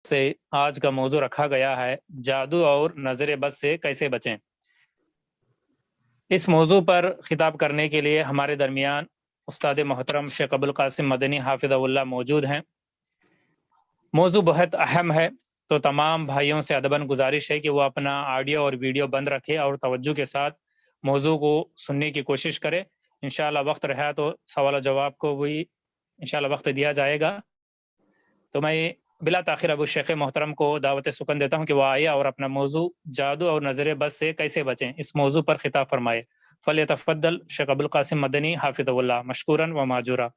سے آج کا موضوع رکھا گیا ہے جادو اور نظر بد سے کیسے بچیں۔ اس موضوع پر خطاب کرنے کے لیے ہمارے درمیان استاد محترم شیخ ابوالقاسم مدنی حافظہ اللہ موجود ہیں۔ موضوع بہت اہم ہے، تو تمام بھائیوں سے ادباً گزارش ہے کہ وہ اپنا آڈیو اور ویڈیو بند رکھے اور توجہ کے ساتھ موضوع کو سننے کی کوشش کرے۔ انشاءاللہ وقت رہا تو سوال و جواب کو بھی انشاءاللہ وقت دیا جائے گا۔ تو میں بلا تاخیر ابو شیخ محترم کو دعوت سکن دیتا ہوں کہ وہ آئے اور اپنا موضوع جادو اور نظر بد سے کیسے بچیں اس موضوع پر خطاب فرمائے۔ فلیتفضل شیخ ابوالقاسم مدنی حافظہ اللہ مشکورا و ماجورا۔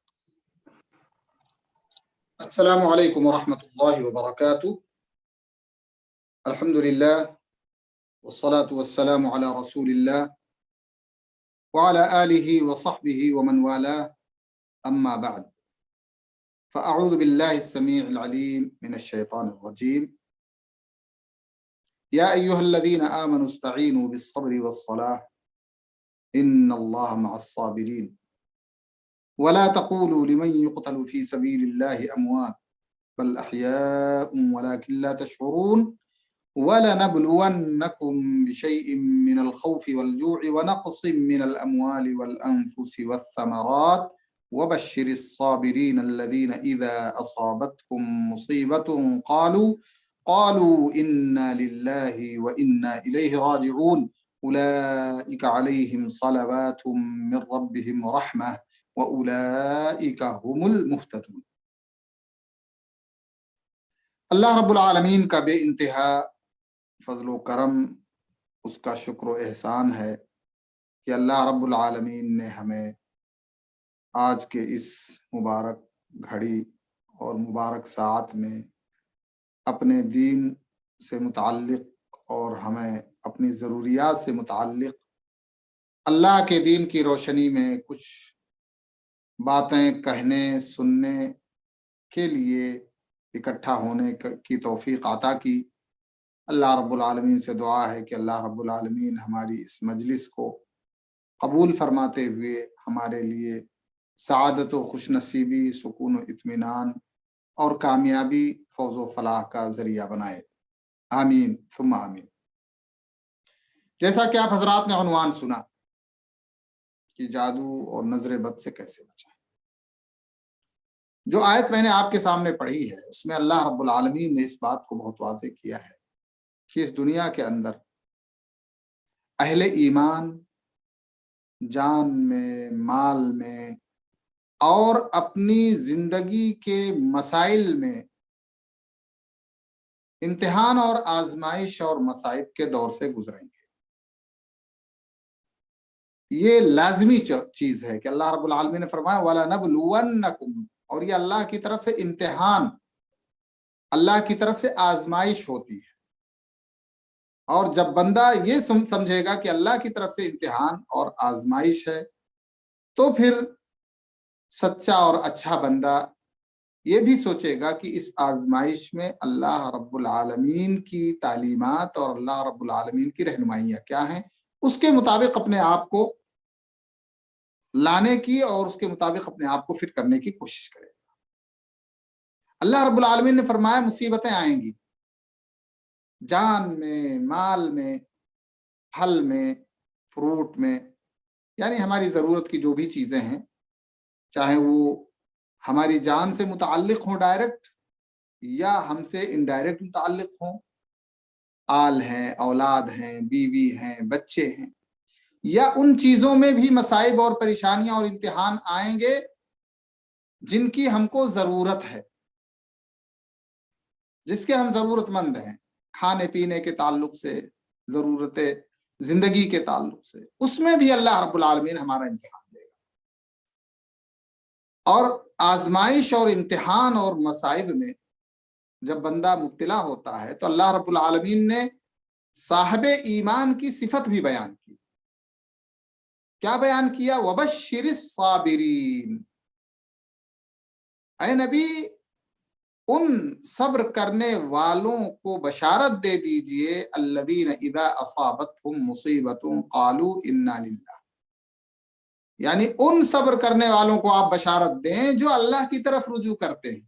السلام علیکم ورحمۃ اللہ وبرکاتہ۔ الحمد للہ والصلاة والسلام علی رسول اللہ وعلى آلہ وصحبہ ومن والاه، اما بعد فاعوذ باللہ السمیع العلیم من الشیطان الرجیم۔ یا ایہا الذین آمنوا استعینوا بالصبر والصلاة ان اللہ مع الصابرین ولا تقولوا لمن يقتل في سبيل الله أموات بل أحياء ولكن لا تشعرون ولنبلونكم بشيء من الخوف والجوع ونقص من الأموال والأنفس والثمرات وبشر الصابرين الذين إذا أصابتهم مصيبة قالوا إنا لله وإنا إليه راجعون أولئك عليهم صلوات من ربهم ورحمة وَأُولَئِكَ هُمُ الْمُهْتَدُونَ۔ اللہ رب العالمین کا بے انتہا فضل و کرم، اس کا شکر و احسان ہے کہ اللہ رب العالمین نے ہمیں آج کے اس مبارک گھڑی اور مبارک ساعت میں اپنے دین سے متعلق اور ہمیں اپنی ضروریات سے متعلق اللہ کے دین کی روشنی میں کچھ باتیں کہنے سننے کے لیے اکٹھا ہونے کی توفیق عطا کی۔ اللہ رب العالمین سے دعا ہے کہ اللہ رب العالمین ہماری اس مجلس کو قبول فرماتے ہوئے ہمارے لیے سعادت و خوش نصیبی، سکون و اطمینان اور کامیابی، فوز و فلاح کا ذریعہ بنائے، آمین ثم آمین۔ جیسا کہ آپ حضرات نے عنوان سنا کہ جادو اور نظر بد سے کیسے بچیں، جو آیت میں نے آپ کے سامنے پڑھی ہے اس میں اللہ رب العالمین نے اس بات کو بہت واضح کیا ہے کہ اس دنیا کے اندر اہل ایمان جان میں، مال میں اور اپنی زندگی کے مسائل میں امتحان اور آزمائش اور مصائب کے دور سے گزریں گے۔ یہ لازمی چیز ہے کہ اللہ رب العالمین نے فرمایا وَلَنَبْلُوَنَّكُمْ، اور یہ اللہ کی طرف سے امتحان، اللہ کی طرف سے آزمائش ہوتی ہے۔ اور جب بندہ یہ سمجھے گا کہ اللہ کی طرف سے امتحان اور آزمائش ہے تو پھر سچا اور اچھا بندہ یہ بھی سوچے گا کہ اس آزمائش میں اللہ رب العالمین کی تعلیمات اور اللہ رب العالمین کی رہنمائیاں کیا ہیں، اس کے مطابق اپنے آپ کو لانے کی اور اس کے مطابق اپنے آپ کو فٹ کرنے کی کوشش کرے۔ اللہ رب العالمین نے فرمایا مصیبتیں آئیں گی، جان میں، مال میں، پھل میں، فروٹ میں، یعنی ہماری ضرورت کی جو بھی چیزیں ہیں، چاہے وہ ہماری جان سے متعلق ہوں ڈائریکٹ یا ہم سے انڈائریکٹ متعلق ہوں، آل ہیں، اولاد ہیں، بیوی ہیں، بچے ہیں، یا ان چیزوں میں بھی مصائب اور پریشانیاں اور امتحان آئیں گے جن کی ہم کو ضرورت ہے، جس کے ہم ضرورت مند ہیں، کھانے پینے کے تعلق سے، ضرورت زندگی کے تعلق سے، اس میں بھی اللہ رب العالمین ہمارا امتحان لے گا۔ اور آزمائش اور امتحان اور مصائب میں جب بندہ مبتلا ہوتا ہے تو اللہ رب العالمین نے صاحب ایمان کی صفت بھی بیان کی۔ کیا بیان کیا؟ وَبَشِّرِ الصَّابِرِينَ، اے نبی ان صبر کرنے والوں کو بشارت دے دیجئے، الذین اذا اصابتهم مصیبۃ قالوا انا للہ، یعنی ان صبر کرنے والوں کو آپ بشارت دیں جو اللہ کی طرف رجوع کرتے ہیں،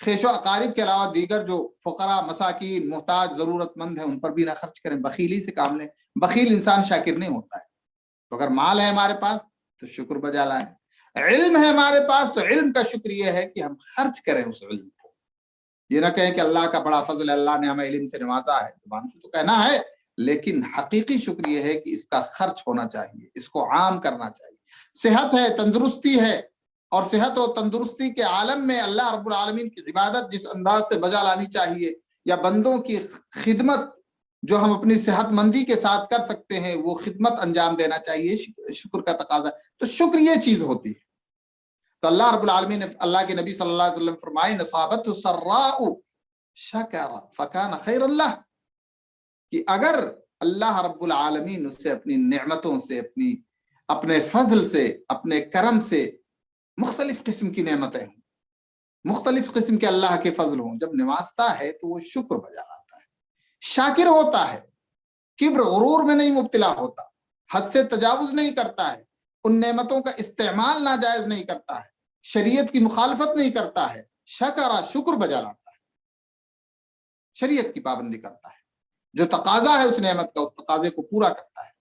خیش و اقارب کے علاوہ دیگر جو فقراء، مساکین، محتاج، ضرورت مند ہیں ان پر بھی نہ خرچ کریں، بخیلی سے کام لیں۔ بخیل انسان شاکر نہیں ہوتا ہے۔ تو اگر مال ہے ہمارے پاس تو شکر بجا لائیں، علم ہے ہمارے پاس تو علم کا شکر یہ ہے کہ ہم خرچ کریں اس علم کو۔ یہ نہ کہیں کہ اللہ کا بڑا فضل ہے، اللہ نے ہمیں علم سے نوازا ہے، زبان سے تو کہنا ہے، لیکن حقیقی شکر یہ ہے کہ اس کا خرچ ہونا چاہیے، اس کو عام کرنا چاہیے۔ صحت ہے، تندرستی ہے، اور صحت و تندرستی کے عالم میں اللہ رب العالمین کی عبادت جس انداز سے بجا لانی چاہیے، یا بندوں کی خدمت جو ہم اپنی صحت مندی کے ساتھ کر سکتے ہیں وہ خدمت انجام دینا چاہیے، شکر کا تقاضا۔ تو شکر یہ چیز ہوتی ہے۔ تو اللہ رب العالمین نے اللہ کے نبی صلی اللہ علیہ وسلم فرمائے نصابت سراء شکر فکان خیر اللہ، کہ اگر اللہ رب العالمین اس سے اپنی نعمتوں سے، اپنے فضل سے، اپنے کرم سے، مختلف قسم کی نعمتیں ہوں، مختلف قسم کے اللہ کے فضل ہوں، جب نوازتا ہے تو وہ شکر بجا لاتا ہے، شاکر ہوتا ہے، کبر غرور میں نہیں مبتلا ہوتا، حد سے تجاوز نہیں کرتا ہے، ان نعمتوں کا استعمال ناجائز نہیں کرتا ہے، شریعت کی مخالفت نہیں کرتا ہے، شکر بجا لاتا ہے، شریعت کی پابندی کرتا ہے، جو تقاضا ہے اس نعمت کا اس تقاضے کو پورا کرتا ہے۔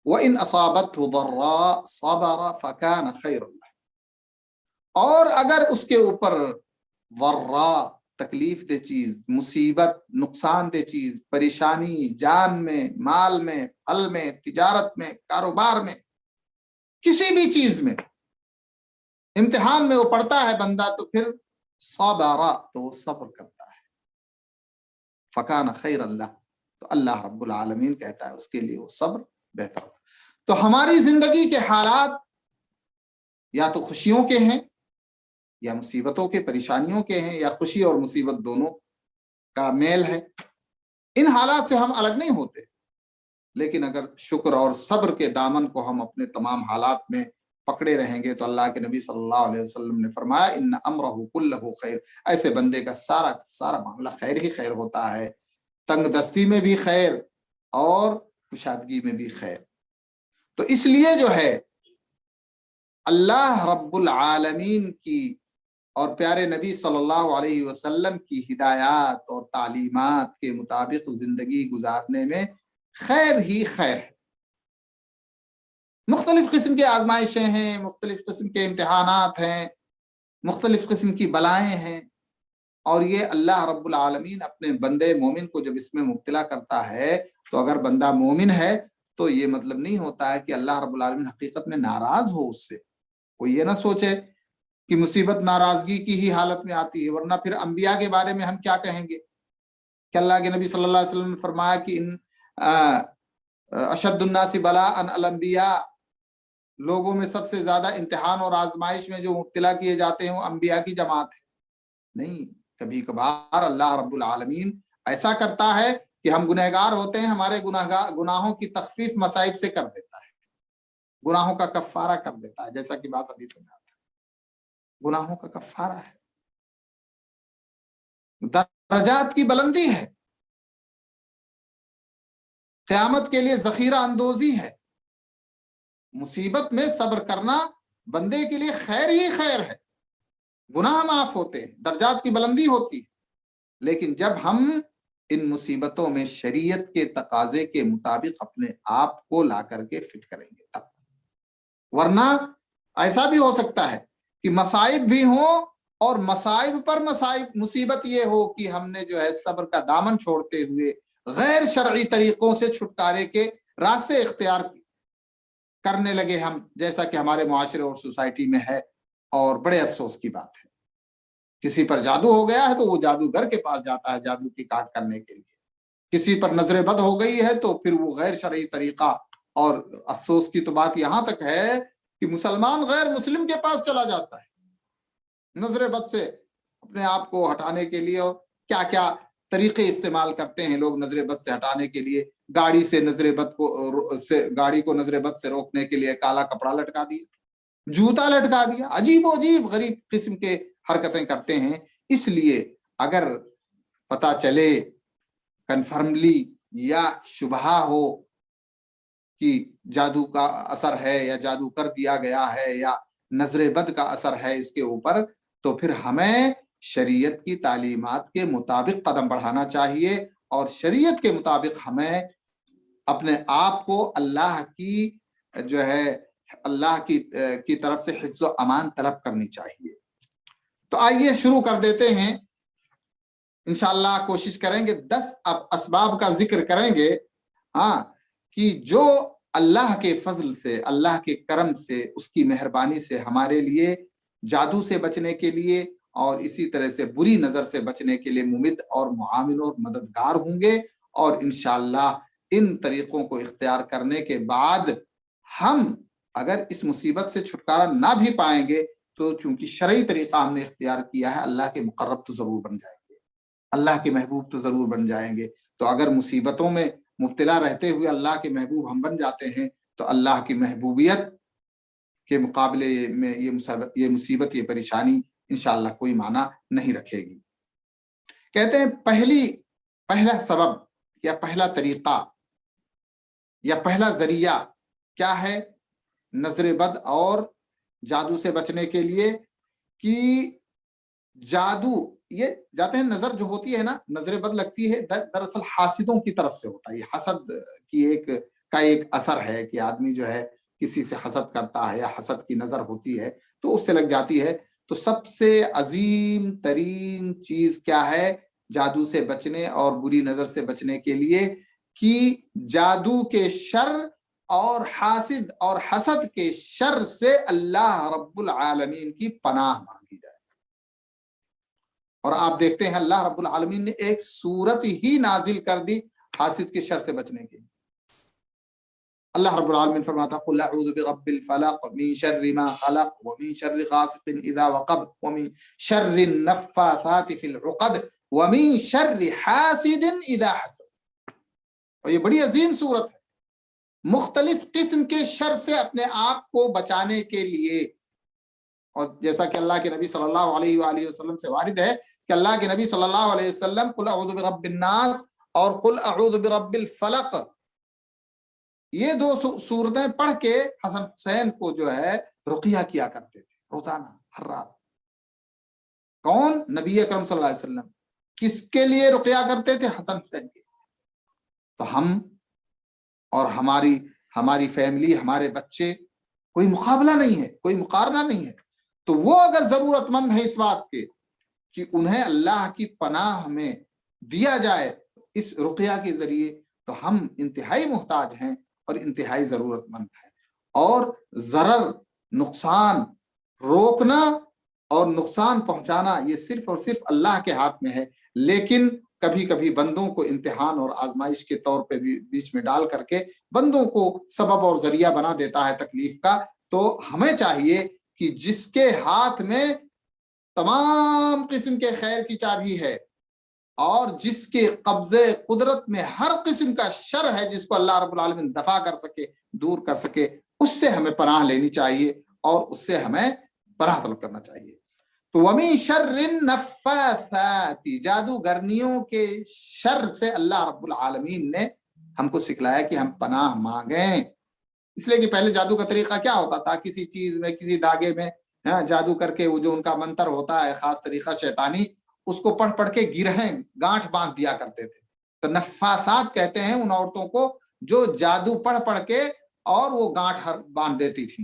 وَإِنْ أَصَابَتْهُ ضَرَّاءٌ صَبَرَ فَكَانَ خَيْرٌ لَهُ، اور اگر اس کے اوپر ضراء تکلیف دہ چیز، مصیبت، نقصان دہ چیز، پریشانی، جان میں، مال میں، پھل میں، تجارت میں، کاروبار میں، کسی بھی چیز میں امتحان میں وہ پڑتا ہے بندہ، تو پھر صبر، تو وہ صبر کرتا ہے، فکان خیر اللہ، تو اللہ رب العالمین کہتا ہے اس کے لیے وہ صبر بہتر ہوتا ہے۔ تو ہماری زندگی کے حالات یا تو خوشیوں کے ہیں یا مصیبتوں کے، پریشانیوں کے ہیں، یا خوشی اور مصیبت دونوں کا میل ہے، ان حالات سے ہم الگ نہیں ہوتے، لیکن اگر شکر اور صبر کے دامن کو ہم اپنے تمام حالات میں پکڑے رہیں گے تو اللہ کے نبی صلی اللہ علیہ وسلم نے فرمایا ان امرہ کلہ خیر، ایسے بندے کا سارا سارا معاملہ خیر ہی خیر ہوتا ہے، تنگ دستی میں بھی خیر اور کشادگی میں بھی خیر۔ تو اس لیے جو ہے اللہ رب العالمین کی اور پیارے نبی صلی اللہ علیہ وسلم کی ہدایات اور تعلیمات کے مطابق زندگی گزارنے میں خیر ہی خیر ہے۔ مختلف قسم کے آزمائشیں ہیں، مختلف قسم کے امتحانات ہیں، مختلف قسم کی بلائیں ہیں، اور یہ اللہ رب العالمین اپنے بندے مومن کو جب اس میں مبتلا کرتا ہے تو اگر بندہ مومن ہے تو یہ مطلب نہیں ہوتا ہے کہ اللہ رب العالمین حقیقت میں ناراض ہو اس سے۔ کوئی یہ نہ سوچے کہ مصیبت ناراضگی کی ہی حالت میں آتی ہے، ورنہ پھر انبیاء کے بارے میں ہم کیا کہیں گے کہ اللہ کے نبی صلی اللہ علیہ وسلم نے فرمایا کہ اشد الناس بلاء الانبیاء، لوگوں میں سب سے زیادہ امتحان اور آزمائش میں جو مبتلا کیے جاتے ہیں وہ انبیاء کی جماعت ہے۔ نہیں، کبھی کبھار اللہ رب العالمین ایسا کرتا ہے کہ ہم گنہگار ہوتے ہیں، ہمارے گناہوں کی تخفیف مصائب سے کر دیتا ہے، گناہوں کا کفارہ کر دیتا ہے، جیسا کہ بات حدیث میں آتا ہے، گناہوں کا کفارہ ہے، درجات کی بلندی ہے، قیامت کے لیے ذخیرہ اندوزی ہے۔ مصیبت میں صبر کرنا بندے کے لیے خیر ہی خیر ہے، گناہ معاف ہوتے ہیں، درجات کی بلندی ہوتی ہے، لیکن جب ہم ان مصیبتوں میں شریعت کے تقاضے کے مطابق اپنے آپ کو لا کر کے فٹ کریں گے تب، ورنہ ایسا بھی ہو سکتا ہے کہ مصائب بھی ہوں اور مصائب پر مصائب، مصیبت یہ ہو کہ ہم نے جو ہے صبر کا دامن چھوڑتے ہوئے غیر شرعی طریقوں سے چھٹکارے کے راستے اختیار کرنے لگے ہم، جیسا کہ ہمارے معاشرے اور سوسائٹی میں ہے، اور بڑے افسوس کی بات ہے۔ کسی پر جادو ہو گیا ہے تو وہ جادوگر کے پاس جاتا ہے جادو کی کاٹ کرنے کے لیے، کسی پر نظر بد ہو گئی ہے تو پھر وہ غیر شرعی طریقہ، اور افسوس کی تو بات یہاں تک ہے کہ مسلمان غیر مسلم کے پاس چلا جاتا ہے نظر بد سے اپنے آپ کو ہٹانے کے لیے، اور کیا کیا طریقے استعمال کرتے ہیں لوگ نظر بد سے ہٹانے کے لیے۔ گاڑی سے نظر بد کو گاڑی کو نظر بد سے روکنے کے لیے کالا کپڑا لٹکا دیا، جوتا لٹکا دیا، عجیب و عجیب غریب قسم کے حرکتیں کرتے ہیں۔ اس لیے اگر پتہ چلے کنفرملی یا شبہ ہو کہ جادو کا اثر ہے یا جادو کر دیا گیا ہے یا نظر بد کا اثر ہے اس کے اوپر، تو پھر ہمیں شریعت کی تعلیمات کے مطابق قدم بڑھانا چاہیے، اور شریعت کے مطابق ہمیں اپنے آپ کو اللہ کی جو ہے اللہ کی طرف سے حفظ و امان طلب کرنی چاہیے۔ تو آئیے شروع کر دیتے ہیں، انشاءاللہ کوشش کریں گے 10 اسباب کا ذکر کریں گے، ہاں، کہ جو اللہ کے فضل سے، اللہ کے کرم سے، اس کی مہربانی سے ہمارے لیے جادو سے بچنے کے لیے اور اسی طرح سے بری نظر سے بچنے کے لیے ممد اور معاون اور مددگار ہوں گے، اور انشاءاللہ ان طریقوں کو اختیار کرنے کے بعد ہم اگر اس مصیبت سے چھٹکارا نہ بھی پائیں گے تو چونکہ شرعی طریقہ ہم نے اختیار کیا ہے، اللہ کے مقرب تو ضرور بن جائیں گے، اللہ کے محبوب تو ضرور بن جائیں گے۔ تو اگر مصیبتوں میں مبتلا رہتے ہوئے اللہ کے محبوب ہم بن جاتے ہیں تو اللہ کی محبوبیت کے مقابلے میں یہ مصیبت، یہ پریشانی انشاءاللہ کوئی معنی نہیں رکھے گی۔ کہتے ہیں پہلا سبب یا پہلا طریقہ یا پہلا ذریعہ کیا ہے نظر بد اور جادو سے بچنے کے لیے؟ کہ جادو، یہ جاتے ہیں نظر جو ہوتی ہے نا، نظر بد لگتی ہے، دراصل حاسدوں کی طرف سے ہوتا ہے۔ یہ حسد کی ایک اثر ہے کہ آدمی جو ہے کسی سے حسد کرتا ہے یا حسد کی نظر ہوتی ہے تو اس سے لگ جاتی ہے۔ تو سب سے عظیم ترین چیز کیا ہے جادو سے بچنے اور بری نظر سے بچنے کے لیے؟ کہ جادو کے شر اور حاسد اور حسد کے شر سے اللہ رب العالمین کی پناہ مانگی جائے۔ اور آپ دیکھتے ہیں اللہ رب العالمین نے ایک سورت ہی نازل کر دی حاسد کے شر سے بچنے کے لیے۔ اللہ رب العالمین فرماتا قل اعوذ برب الفلق من شر ما خلق ومن شر غاسق اذا وقب ومن شر النفاثات في العقد ومن شر حاسد اذا حسد۔ اور یہ بڑی عظیم صورت ہے، مختلف قسم کے شر سے اپنے آپ کو بچانے کے لیے۔ اور جیسا کہ اللہ کے نبی صلی اللہ علیہ وآلہ وسلم سے وارد ہے کہ اللہ کے نبی صلی اللہ علیہ وسلم قل اعوذ برب الناس اور قل اعوذ برب الفلق، یہ دو سورتیں پڑھ کے حسن حسین کو جو ہے رقیہ کیا کرتے تھے روزانہ ہر رات۔ کون؟ نبی اکرم صلی اللہ علیہ وسلم۔ کس کے لیے رقیہ کرتے تھے؟ حسن حسین کے۔ تو ہم اور ہماری فیملی، ہمارے بچے، کوئی مقابلہ نہیں ہے، کوئی مقارنہ نہیں ہے۔ تو وہ اگر ضرورت مند ہے اس بات کے کہ انہیں اللہ کی پناہ میں دیا جائے اس رقیہ کے ذریعے، تو ہم انتہائی محتاج ہیں اور انتہائی ضرورت مند ہیں۔ اور ضرر، نقصان روکنا اور نقصان پہنچانا یہ صرف اور صرف اللہ کے ہاتھ میں ہے، لیکن کبھی کبھی بندوں کو امتحان اور آزمائش کے طور پہ بھی بیچ میں ڈال کر کے بندوں کو سبب اور ذریعہ بنا دیتا ہے تکلیف کا۔ تو ہمیں چاہیے کہ جس کے ہاتھ میں تمام قسم کے خیر کی چابی ہے اور جس کے قبضے قدرت میں ہر قسم کا شر ہے، جس کو اللہ رب العالمین دفع کر سکے، دور کر سکے، اس سے ہمیں پناہ لینی چاہیے اور اس سے ہمیں پناہ طلب کرنا چاہیے۔ تو وَمِن شَرِّ النَّفَّاثَاتِ، جادوگرنیوں کے شر سے اللہ رب العالمین نے ہم کو سکھلایا کہ ہم پناہ مانگیں۔ اس لیے کہ پہلے جادو کا طریقہ کیا ہوتا تھا؟ کسی چیز میں، کسی دھاگے میں جادو کر کے وہ جو ان کا منتر ہوتا ہے خاص طریقہ شیطانی، اس کو پڑھ پڑھ کے گرہیں گانٹھ باندھ دیا کرتے تھے۔ تو نفاثات کہتے ہیں ان عورتوں کو جو جادو پڑھ پڑھ کے اور وہ گانٹھ باندھ دیتی تھی۔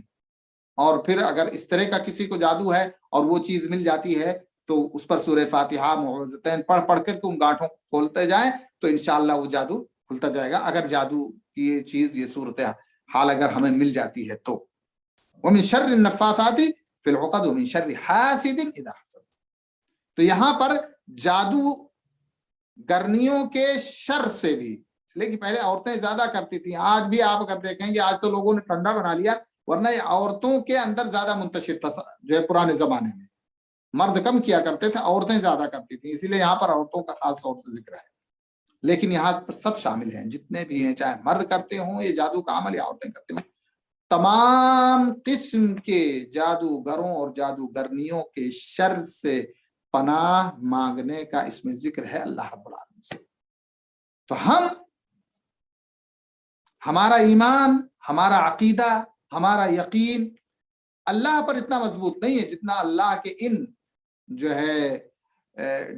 اور پھر اگر اس طرح کا کسی کو جادو ہے اور وہ چیز مل جاتی ہے تو اس پر سورہ فاتحہ معوذتین پڑھ پڑھ کر کے ان گانٹھوں کو کھولتے جائیں تو انشاءاللہ وہ جادو کھلتا جائے گا، اگر جادو کی یہ چیز، یہ صورت حال اگر ہمیں مل جاتی ہے تو۔ وَمِن شَرِّ النَّفَّاثَاتِ فِي الْعُقَدِ وَمِن شَرِّ حَاسِدٍ إِذَا حَسَدَ۔ تو یہاں پر جادو گرنیوں کے شر سے بھی، اس لیے کہ پہلے عورتیں زیادہ کرتی تھیں، آج بھی آپ اگر دیکھیں گے آج تو لوگوں نے ٹھنڈا بنا لیا، ورنہ یہ عورتوں کے اندر زیادہ منتشر تھا جو ہے پرانے زمانے میں۔ مرد کم کیا کرتے تھے، عورتیں زیادہ کرتی تھیں، اسی لیے یہاں پر عورتوں کا خاص طور سے ذکر ہے۔ لیکن یہاں پر سب شامل ہیں، جتنے بھی ہیں، چاہے مرد کرتے ہوں یہ جادو کا عمل یا عورتیں کرتے ہوں، تمام قسم کے جادوگروں اور جادوگرنیوں کے شر سے پناہ مانگنے کا اس میں ذکر ہے اللہ رب العالمین سے۔ تو ہمارا ایمان، ہمارا عقیدہ، ہمارا یقین اللہ پر اتنا مضبوط نہیں ہے جتنا اللہ کے ان جو ہے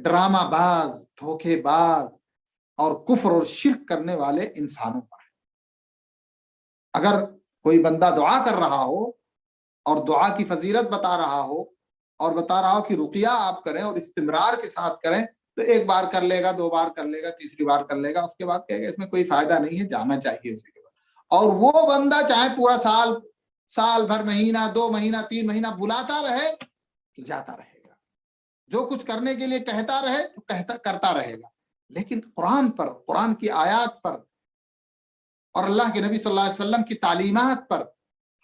ڈرامہ باز، دھوکے باز اور کفر اور شرک کرنے والے انسانوں پر ہے۔ اگر کوئی بندہ دعا کر رہا ہو اور دعا کی فضیلت بتا رہا ہو اور بتا رہا ہو کہ رقیہ آپ کریں اور استمرار کے ساتھ کریں، تو ایک بار کر لے گا، 2 بار کر لے گا، تیسری بار کر لے گا، اس کے بعد کہے گا اس میں کوئی فائدہ نہیں ہے، جانا چاہیے اسی کے بعد۔ اور وہ بندہ چاہے پورا سال بھر، مہینہ، 2 مہینہ، 3 مہینہ بلاتا رہے تو جاتا رہے گا، جو کچھ کرنے کے لیے کہتا رہے تو کرتا رہے گا۔ لیکن قرآن پر، قرآن کی آیات پر اور اللہ کے نبی صلی اللہ علیہ وسلم کی تعلیمات پر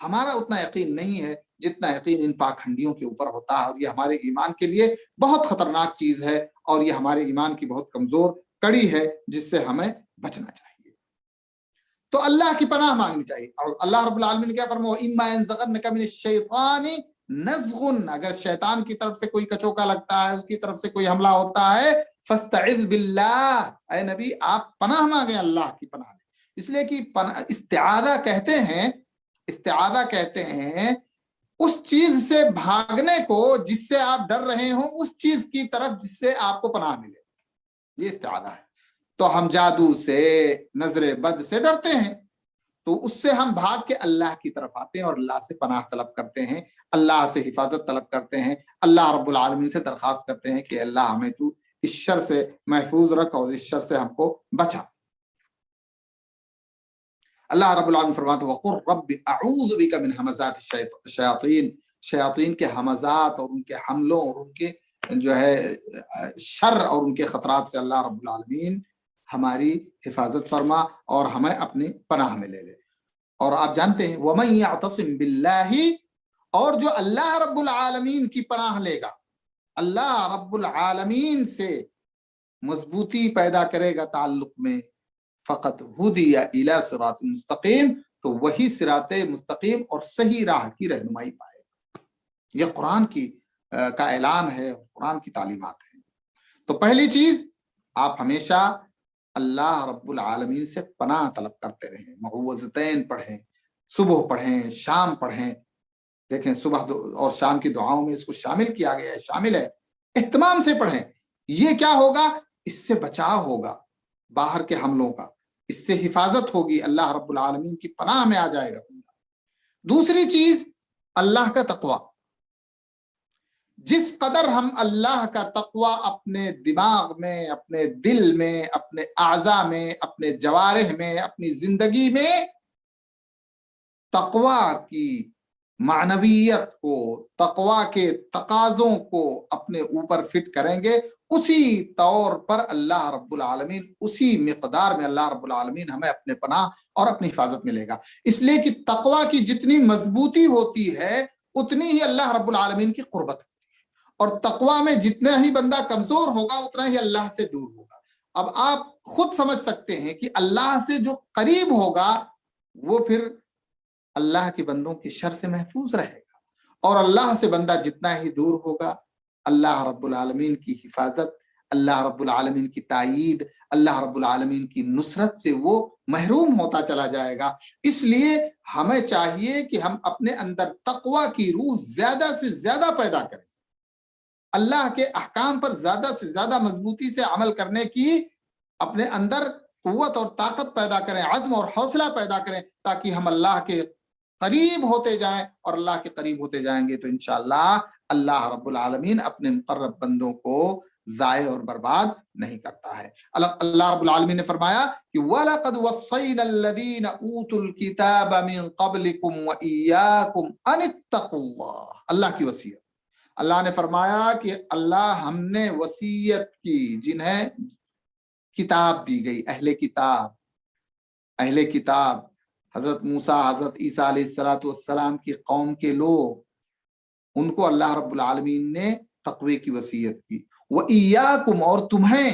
ہمارا اتنا یقین نہیں ہے جتنا یقین ان پاکھنڈیوں کے اوپر ہوتا ہے، اور یہ ہمارے ایمان کے لیے بہت خطرناک چیز ہے، اور یہ ہمارے ایمان کی بہت کمزور کڑی ہے جس سے ہمیں بچنا چاہیے۔ تو اللہ کی پناہ مانگنی چاہیے۔ اور اللہ رب العالمین نے کیا فرمایا؟ اِمَّا يَنزَغَنَّكَ مِنَ الشَّيْطَانِ نَزْغٌ، اگر شیطان کی طرف سے کوئی کچوکا لگتا ہے، اس کی طرف سے کوئی حملہ ہوتا ہے، فَاسْتَعِذْ بِاللَّهِ، اے نبی آپ پناہ مانگیں اللہ کی پناہ لیں۔ اس لیے کہ استعاذہ کہتے ہیں اس چیز سے بھاگنے کو جس سے آپ ڈر رہے ہوں، اس چیز کی طرف جس سے آپ کو پناہ ملے، یہ استعاذہ ہے۔ تو ہم جادو سے، نظر بد سے ڈرتے ہیں، تو اس سے ہم بھاگ کے اللہ کی طرف آتے ہیں اور اللہ سے پناہ طلب کرتے ہیں، اللہ سے حفاظت طلب کرتے ہیں، اللہ رب العالمین سے درخواست کرتے ہیں کہ اللہ ہمیں تو اس شر سے محفوظ رکھ اور اس شر سے ہم کو بچا۔ اللہ رب العالمین فرماتے ہیں وَقُلْ رَبِّ أَعُوذُ بِكَ مِنْ ہَمَزَاتِ الشَّيَاطِينِ، شیاطین کے ہمزات اور ان کے حملوں اور ان کے جو ہے شر اور ان کے خطرات سے اللہ رب العالمین ہماری حفاظت فرما اور ہمیں اپنی پناہ میں لے لے۔ اور آپ جانتے ہیں وَمَن يَعْتَصِم بِاللَّهِ، اور جو اللہ رب العالمین کی پناہ لے گا، اللہ رب العالمین سے مضبوطی پیدا کرے گا تعلق میں، فقط ہدی الی صراط مستقیم، تو وہی صراط مستقیم اور صحیح راہ کی رہنمائی پائے گا۔ یہ قرآن کا اعلان ہے، قرآن کی تعلیمات ہیں۔ تو پہلی چیز، آپ ہمیشہ اللہ رب العالمین سے پناہ طلب کرتے رہیں، معوذتین پڑھیں، صبح پڑھیں، شام پڑھیں۔ دیکھیں صبح اور شام کی دعاؤں میں اس کو شامل کیا گیا ہے، شامل ہے، اہتمام سے پڑھیں۔ یہ کیا ہوگا؟ اس سے بچاؤ ہوگا باہر کے حملوں کا، اس سے حفاظت ہوگی، اللہ رب العالمین کی پناہ میں آ جائے گا۔ دوسری چیز اللہ کا تقوی۔ جس قدر ہم اللہ کا تقوی اپنے دماغ میں، اپنے دل میں، اپنے اعضاء میں، اپنے جوارح میں، اپنی زندگی میں تقوی کی معنویت کو، تقوی کے تقاضوں کو اپنے اوپر فٹ کریں گے، اسی طور پر اللہ رب العالمین، اسی مقدار میں اللہ رب العالمین ہمیں اپنے پناہ اور اپنی حفاظت میں لے گا۔ اس لیے کہ تقوی کی جتنی مضبوطی ہوتی ہے اتنی ہی اللہ رب العالمین کی قربت ہوتی ہے، اور تقوی میں جتنا ہی بندہ کمزور ہوگا اتنا ہی اللہ سے دور ہوگا۔ اب آپ خود سمجھ سکتے ہیں کہ اللہ سے جو قریب ہوگا وہ پھر اللہ کے بندوں کے شر سے محفوظ رہے گا، اور اللہ سے بندہ جتنا ہی دور ہوگا اللہ رب العالمین کی حفاظت، اللہ رب العالمین کی تائید، اللہ رب العالمین کی نصرت سے وہ محروم ہوتا چلا جائے گا۔ اس لیے ہمیں چاہیے کہ ہم اپنے اندر تقوی کی روح زیادہ سے زیادہ پیدا کریں، اللہ کے احکام پر زیادہ سے زیادہ مضبوطی سے عمل کرنے کی اپنے اندر قوت اور طاقت پیدا کریں، عزم اور حوصلہ پیدا کریں، تاکہ ہم اللہ کے قریب ہوتے جائیں، اور اللہ کے قریب ہوتے جائیں گے تو انشاءاللہ اللہ رب العالمین اپنے مقرب بندوں کو ضائع اور برباد نہیں کرتا ہے۔ اللہ رب العالمین نے فرمایا کہ وَلَقَدْ وَصَّيْنَا الَّذِينَ أُوتُوا الْكِتَابَ مِن قَبْلِكُمْ وَإِيَّاكُمْ أَنِ اتَّقُوا اللَّهَ، اللہ کی وصیت۔ اللہ نے فرمایا کہ اللہ ہم نے وصیت کی جنہیں کتاب دی گئی، اہل کتاب حضرت موسیٰ، حضرت عیسیٰ علیہ السلام کی قوم کے لوگ، ان کو اللہ رب العالمین نے تقوی کی وصیت کی۔ وَإِيَّاكُمْ، اور تمہیں،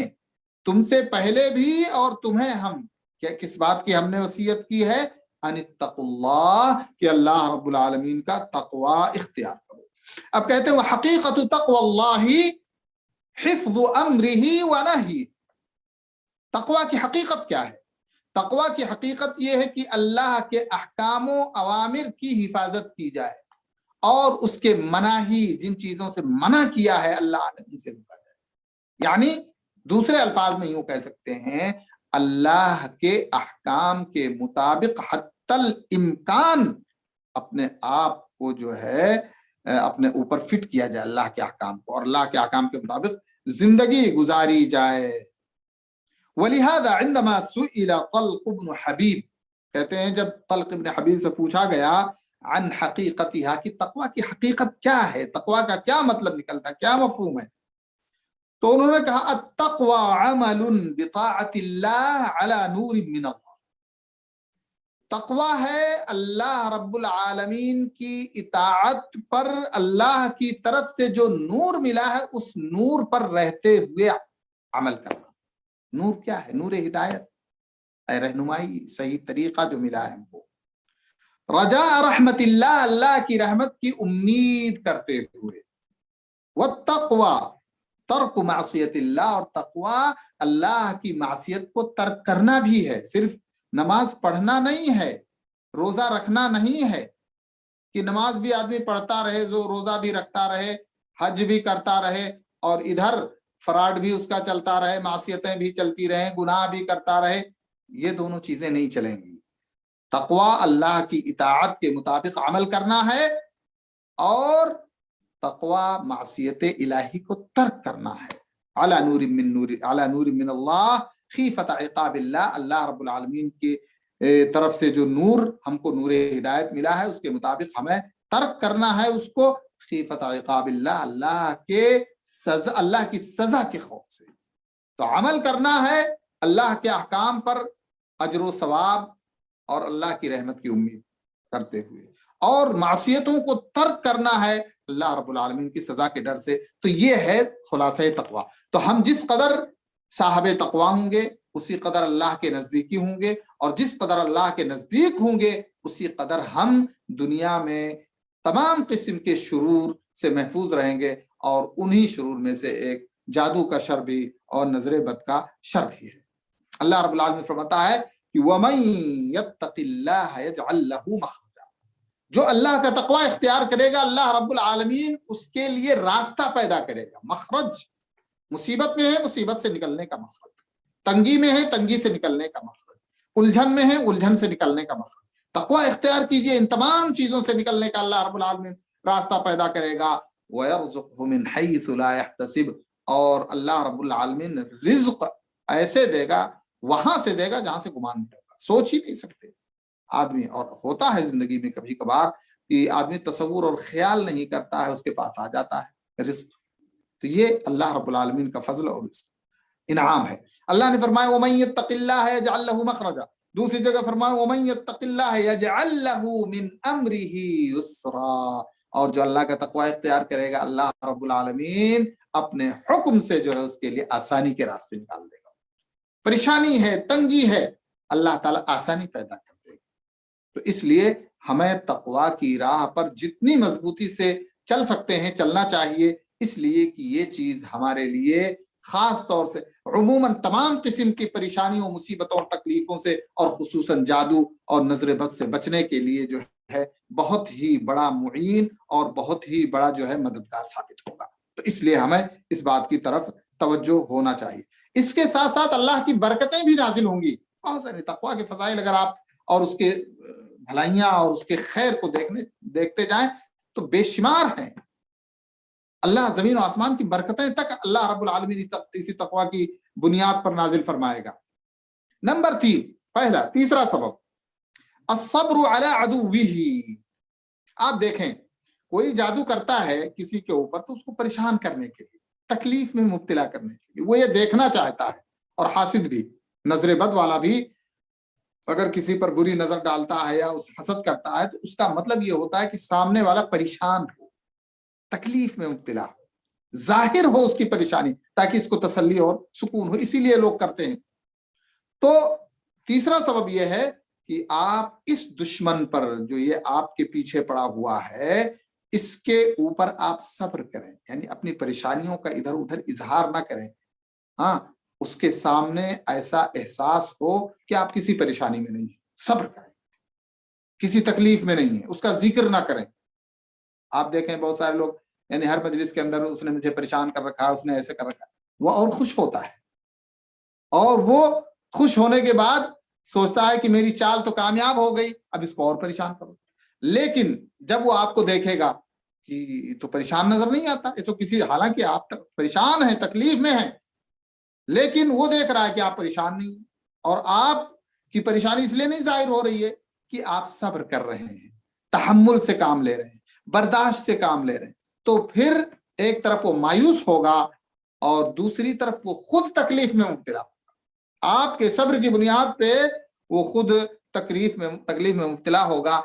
تم سے پہلے بھی اور تمہیں ہم کس بات کی ہم نے وصیت کی ہے؟ ان اتقوا اللہ، کہ اللہ رب العالمین کا تقوی اختیار کرو۔ اب کہتے ہیں وحقیقت تقوی اللہ حفظ امرہ ونہیہ، تقوی کی حقیقت کیا ہے؟ تقوی کی حقیقت یہ ہے کہ اللہ کے احکام و اوامر کی حفاظت کی جائے، اور اس کے مناہی، جن چیزوں سے منع کیا ہے اللہ نے ان سے رکا جائے۔ یعنی دوسرے الفاظ میں یوں کہہ سکتے ہیں اللہ کے احکام کے مطابق حتی الامکان اپنے آپ کو جو ہے اپنے اوپر فٹ کیا جائے اللہ کے احکام کو، اور اللہ کے احکام کے مطابق زندگی گزاری جائے۔ وَلِهَذَا عِندَمَا سُئِلَ طَلْقُ بْنُ حبیب، کہتے ہیں جب طلق ابن حبیب سے پوچھا گیا عن حقیقتها کہ تقوی کی حقیقت کیا ہے، تقوی کا کیا مطلب نکلتا ہے، کیا مفہوم ہے، تو انہوں نے کہا التقوی عمل بطاعت اللہ علی نور من اللہ، تقوی ہے اللہ رب العالمین کی اطاعت پر اللہ کی طرف سے جو نور ملا ہے اس نور پر رہتے ہوئے عمل کرنا۔ نور کیا ہے؟ نور ہدایت، رہنمائی، صحیح طریقہ جو ملا ہے ہم کو۔ رجاء رحمت اللہ، اللہ کی رحمت کی امید کرتے ہوئے۔ والتقوی ترک معصیت اللہ، اور تقوی اللہ کی معصیت کو ترک کرنا بھی ہے، صرف نماز پڑھنا نہیں ہے، روزہ رکھنا نہیں ہے کہ نماز بھی آدمی پڑھتا رہے، جو روزہ بھی رکھتا رہے، حج بھی کرتا رہے، اور ادھر فراڈ بھی اس کا چلتا رہے، معصیتیں بھی چلتی رہیں، گناہ بھی کرتا رہے، یہ دونوں چیزیں نہیں چلیں گی۔ تقوی اللہ کی اطاعت کے مطابق عمل کرنا ہے، اور تقوی معصیت الہی کو ترک کرنا ہے۔ علی نور من اللہ خیفت عقاب اللہ، اللہ رب العالمین کی طرف سے جو نور ہم کو نور ہدایت ملا ہے اس کے مطابق ہمیں ترک کرنا ہے اس کو، خیفت عقاب اللہ، اللہ کی سزا کے خوف سے۔ تو عمل کرنا ہے اللہ کے احکام پر اجر و ثواب اور اللہ کی رحمت کی امید کرتے ہوئے، اور معصیتوں کو ترک کرنا ہے اللہ رب العالمین کی سزا کے ڈر سے۔ تو یہ ہے خلاصہ تقوی۔ تو ہم جس قدر صاحب تقوی ہوں گے اسی قدر اللہ کے نزدیکی ہوں گے، اور جس قدر اللہ کے نزدیک ہوں گے اسی قدر ہم دنیا میں تمام قسم کے شرور سے محفوظ رہیں گے، اور انہی شرور میں سے ایک جادو کا شر بھی اور نظر بد کا شر بھی ہے۔ اللہ رب العالمین فرماتا ہے کہ وَمَن يَتَّقِ اللَّهَ يَجْعَل لَّهُ مَخْرَجًا، جو اللہ کا تقوی اختیار کرے گا اللہ رب العالمین اس کے لیے راستہ پیدا کرے گا۔ مخرج، مصیبت میں ہے مصیبت سے نکلنے کا مخرج، تنگی میں ہے تنگی سے نکلنے کا مخرج، الجھن میں ہے الجھن سے نکلنے کا مخرج۔ تقوی اختیار کیجئے، ان تمام چیزوں سے نکلنے کا اللہ رب العالمین راستہ پیدا کرے گا۔ وَيَرْزُقْهُ مِنْ حَيْثُ لَا يَحْتَسِبُ، اور اللہ رب العالمین رزق ایسے دے گا، وہاں سے دے گا جہاں سے گمان نہیں ہوگا، سوچ ہی نہیں سکتے آدمی۔ اور ہوتا ہے زندگی میں کبھی کبھار کہ آدمی تصور اور خیال نہیں کرتا ہے، اس کے پاس آ جاتا ہے رزق۔ تو یہ اللہ رب العالمین کا فضل اور انعام ہے۔ اللہ نے فرمایا وَمَن يَتَّقِ اللَّهَ يَجْعَل لَّهُ مَخْرَجًا، دوسری جگہ فرمایا وَمَن يَتَّقِ اللَّهَ يَجْعَل لَّهُ مِنْ أَمْرِهِ يُسْرًا، اور جو اللہ کا تقوی اختیار کرے گا اللہ رب العالمین اپنے حکم سے جو ہے اس کے لیے آسانی کے راستے نکال دے گا۔ پریشانی ہے، تنگی ہے، اللہ تعالیٰ آسانی پیدا کر دے گا۔ تو اس لیے ہمیں تقوی کی راہ پر جتنی مضبوطی سے چل سکتے ہیں چلنا چاہیے، اس لیے کہ یہ چیز ہمارے لیے خاص طور سے عموماً تمام قسم کی پریشانیوں، مصیبتوں اور تکلیفوں سے، اور خصوصاً جادو اور نظر بد سے بچنے کے لیے جو ہے بہت ہی بڑا معین اور بہت ہی بڑا جو ہے مددگار ثابت ہوگا۔ تو اس لیے ہمیں اس بات کی طرف توجہ ہونا چاہیے۔ اس کے ساتھ ساتھ اللہ کی برکتیں بھی نازل ہوں گی۔ بہت سارے تقوی کے فضائل اگر آپ اور اس کے بھلائیاں اور اس کے خیر کو دیکھتے جائیں تو بے شمار ہیں۔ اللہ زمین و آسمان کی برکتیں تک اللہ رب العالمین اسی تقوی کی بنیاد پر نازل فرمائے گا۔ نمبر 3، تیسرا سبب الصبر علی عدوہ۔ آپ دیکھیں کوئی جادو کرتا ہے کسی کے اوپر تو اس کو پریشان کرنے کے لیے، تکلیف میں مبتلا کرنے کے لیے، وہ یہ دیکھنا چاہتا ہے، اور حاسد بھی، نظر بد والا بھی اگر کسی پر بری نظر ڈالتا ہے یا اس حسد کرتا ہے تو اس کا مطلب یہ ہوتا ہے کہ سامنے والا پریشان ہو، تکلیف میں مبتلا ہو، ظاہر ہو اس کی پریشانی تاکہ اس کو تسلی اور سکون ہو، اسی لیے لوگ کرتے ہیں۔ تو تیسرا سبب یہ ہے کہ آپ اس دشمن پر جو یہ آپ کے پیچھے پڑا ہوا ہے اس کے اوپر آپ صبر کریں، یعنی اپنی پریشانیوں کا ادھر ادھر اظہار نہ کریں۔ ہاں، اس کے سامنے ایسا احساس ہو کہ آپ کسی پریشانی میں نہیں ہیں، صبر کریں، کسی تکلیف میں نہیں ہیں، اس کا ذکر نہ کریں۔ آپ دیکھیں بہت سارے لوگ یعنی ہر مجلس کے اندر اس نے مجھے پریشان کر رکھا ہے، اس نے ایسے کر رکھا ہے، وہ اور خوش ہوتا ہے، اور وہ خوش ہونے کے بعد سوچتا ہے کہ میری چال تو کامیاب ہو گئی، اب اس کو اور پریشان کرو۔ لیکن جب وہ آپ کو دیکھے گا کہ تو پریشان نظر نہیں آتا اس کو کسی، حالانکہ آپ پریشان ہیں، تکلیف میں ہیں، لیکن وہ دیکھ رہا ہے کہ آپ پریشان نہیں ہیں، اور آپ کی پریشانی اس لیے نہیں ظاہر ہو رہی ہے کہ آپ صبر کر رہے ہیں، تحمل سے کام لے رہے ہیں، برداشت سے کام لے رہے ہیں، تو پھر ایک طرف وہ مایوس ہوگا اور دوسری طرف وہ خود تکلیف میں مبتلا ہوگا۔ آپ کے صبر کی بنیاد پہ وہ خود تکلیف میں مبتلا ہوگا،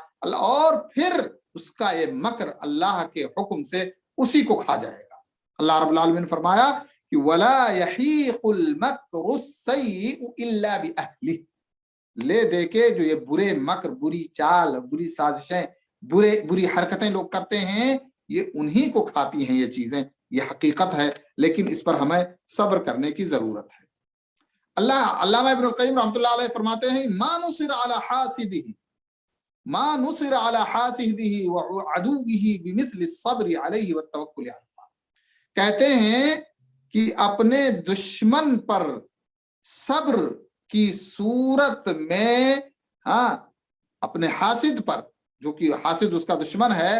اور پھر اس کا یہ مکر اللہ کے حکم سے اسی کو کھا جائے گا۔ اللہ رب العالمین نے فرمایا کہ وَلَا يَحِيقُ الْمَكْرُ السَّيِّئُ إِلَّا بِأَهْلِهِ، لے دے کے جو یہ برے مکر، بری چال، بری سازشیں، بری حرکتیں لوگ کرتے ہیں، یہ انہی کو کھاتی ہیں یہ چیزیں، یہ حقیقت ہے، لیکن اس پر ہمیں صبر کرنے کی ضرورت ہے۔ علامہ ابن القیم رحمۃ اللہ علیہ فرماتے ہیں ما نصر علی حاسدہ وعدوہ بمثل الصبر علیہ والتوکل علیہ، کہتے ہیں کہ اپنے دشمن پر صبر کی صورت میں، اپنے حاسد پر، جو کہ حاسد اس کا دشمن ہے،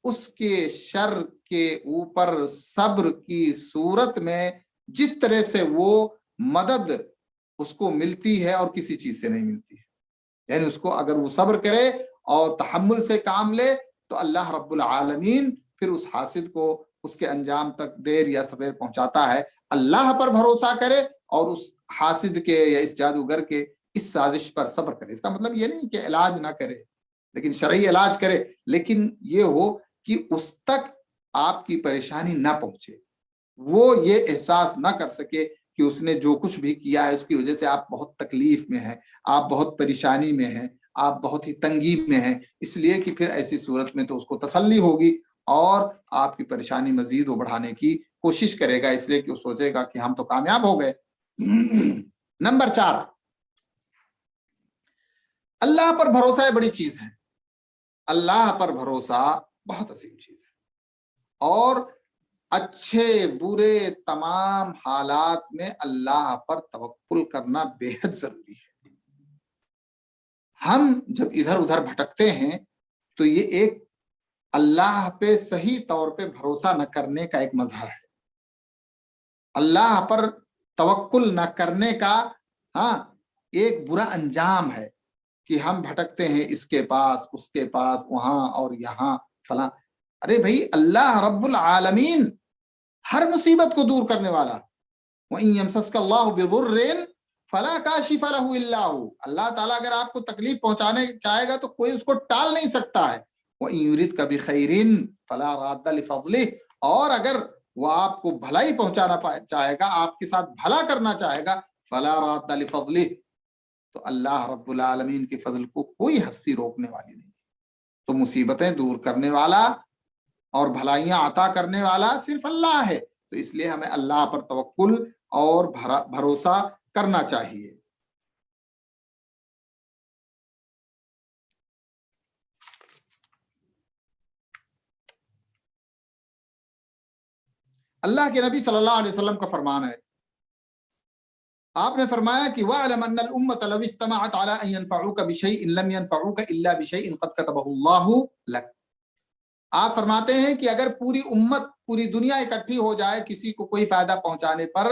اس کے شر کے اوپر صبر کی صورت میں جس طرح سے وہ مدد اس کو ملتی ہے اور کسی چیز سے نہیں ملتی ہے، یعنی اس کو اگر وہ صبر کرے اور تحمل سے کام لے تو اللہ رب العالمین پھر اس حاسد کو اس کے انجام تک دیر یا سبیر پہنچاتا ہے۔ اللہ پر بھروسہ کرے اور اس حاسد کے یا اس جادوگر کے اس سازش پر صبر کرے۔ اس کا مطلب یہ نہیں کہ علاج نہ کرے، لیکن شرعی علاج کرے، لیکن یہ ہو کہ اس تک آپ کی پریشانی نہ پہنچے، وہ یہ احساس نہ کر سکے کہ اس نے جو کچھ بھی کیا ہے اس کی وجہ سے آپ بہت تکلیف میں ہیں، آپ بہت پریشانی میں ہیں، آپ بہت ہی تنگی میں ہیں، اس لیے کہ پھر ایسی صورت میں تو اس کو تسلی ہوگی اور آپ کی پریشانی مزید وہ بڑھانے کی کوشش کرے گا، اس لیے کہ وہ سوچے گا کہ ہم تو کامیاب ہو گئے۔ نمبر 4، اللہ پر بھروسہ بڑی چیز ہے، اللہ پر بھروسہ بہت عظیم چیز ہے، اور اچھے برے تمام حالات میں اللہ پر توکل کرنا بے حد ضروری ہے۔ ہم جب ادھر ادھر بھٹکتے ہیں تو یہ ایک اللہ پہ صحیح طور پہ بھروسہ نہ کرنے کا ایک مظہر ہے، اللہ پر توکل نہ کرنے کا ایک برا انجام ہے کہ ہم بھٹکتے ہیں اس کے پاس اس کے پاس، وہاں اور یہاں فلاں۔ ارے بھائی، اللہ رب العالمین ہر مصیبت کو دور کرنے والا، وَإِن يَمْسَسْكَ اللَّهُ بِضُرٍّ فَلَا كَاشِفَ لَهُ إِلَّا هُوَ، اللہ تعالیٰ اگر آپ کو تکلیف پہنچانے چاہے گا تو کوئی اس کو ٹال نہیں سکتا ہے۔ وَإِن يُرِدْكَ بِخَيْرٍ فَلَا رَادَّ لِفَضْلِهِ، اور اگر وہ آپ کو بھلائی پہنچانا چاہے گا، آپ کے ساتھ بھلا کرنا چاہے گا، فَلَا رَادَّ لِفَضْلِهِ، تو اللہ رب العالمین کے فضل کو کوئی ہستی روکنے والی نہیں۔ تو مصیبتیں دور کرنے والا اور بھلائیاں عطا کرنے والا صرف اللہ ہے، تو اس لیے ہمیں اللہ پر توکل اور بھروسہ کرنا چاہیے۔ اللہ کے نبی صلی اللہ علیہ وسلم کا فرمان ہے، آپ نے فرمایا کہ وَاعْلَمْ أَنَّ الْأُمَّةَ لَوِ اجْتَمَعَتْ عَلَىٰ أَن يَنفَعُوكَ بِشَيْءٍ لَمْ يَنفَعُوكَ إِلَّا بِشَيْءٍ قَدْ كَتَبَهُ اللَّهُ لَكَ۔ آپ فرماتے ہیں کہ اگر پوری امت، پوری دنیا اکٹھی ہو جائے کسی کو کوئی فائدہ پہنچانے پر،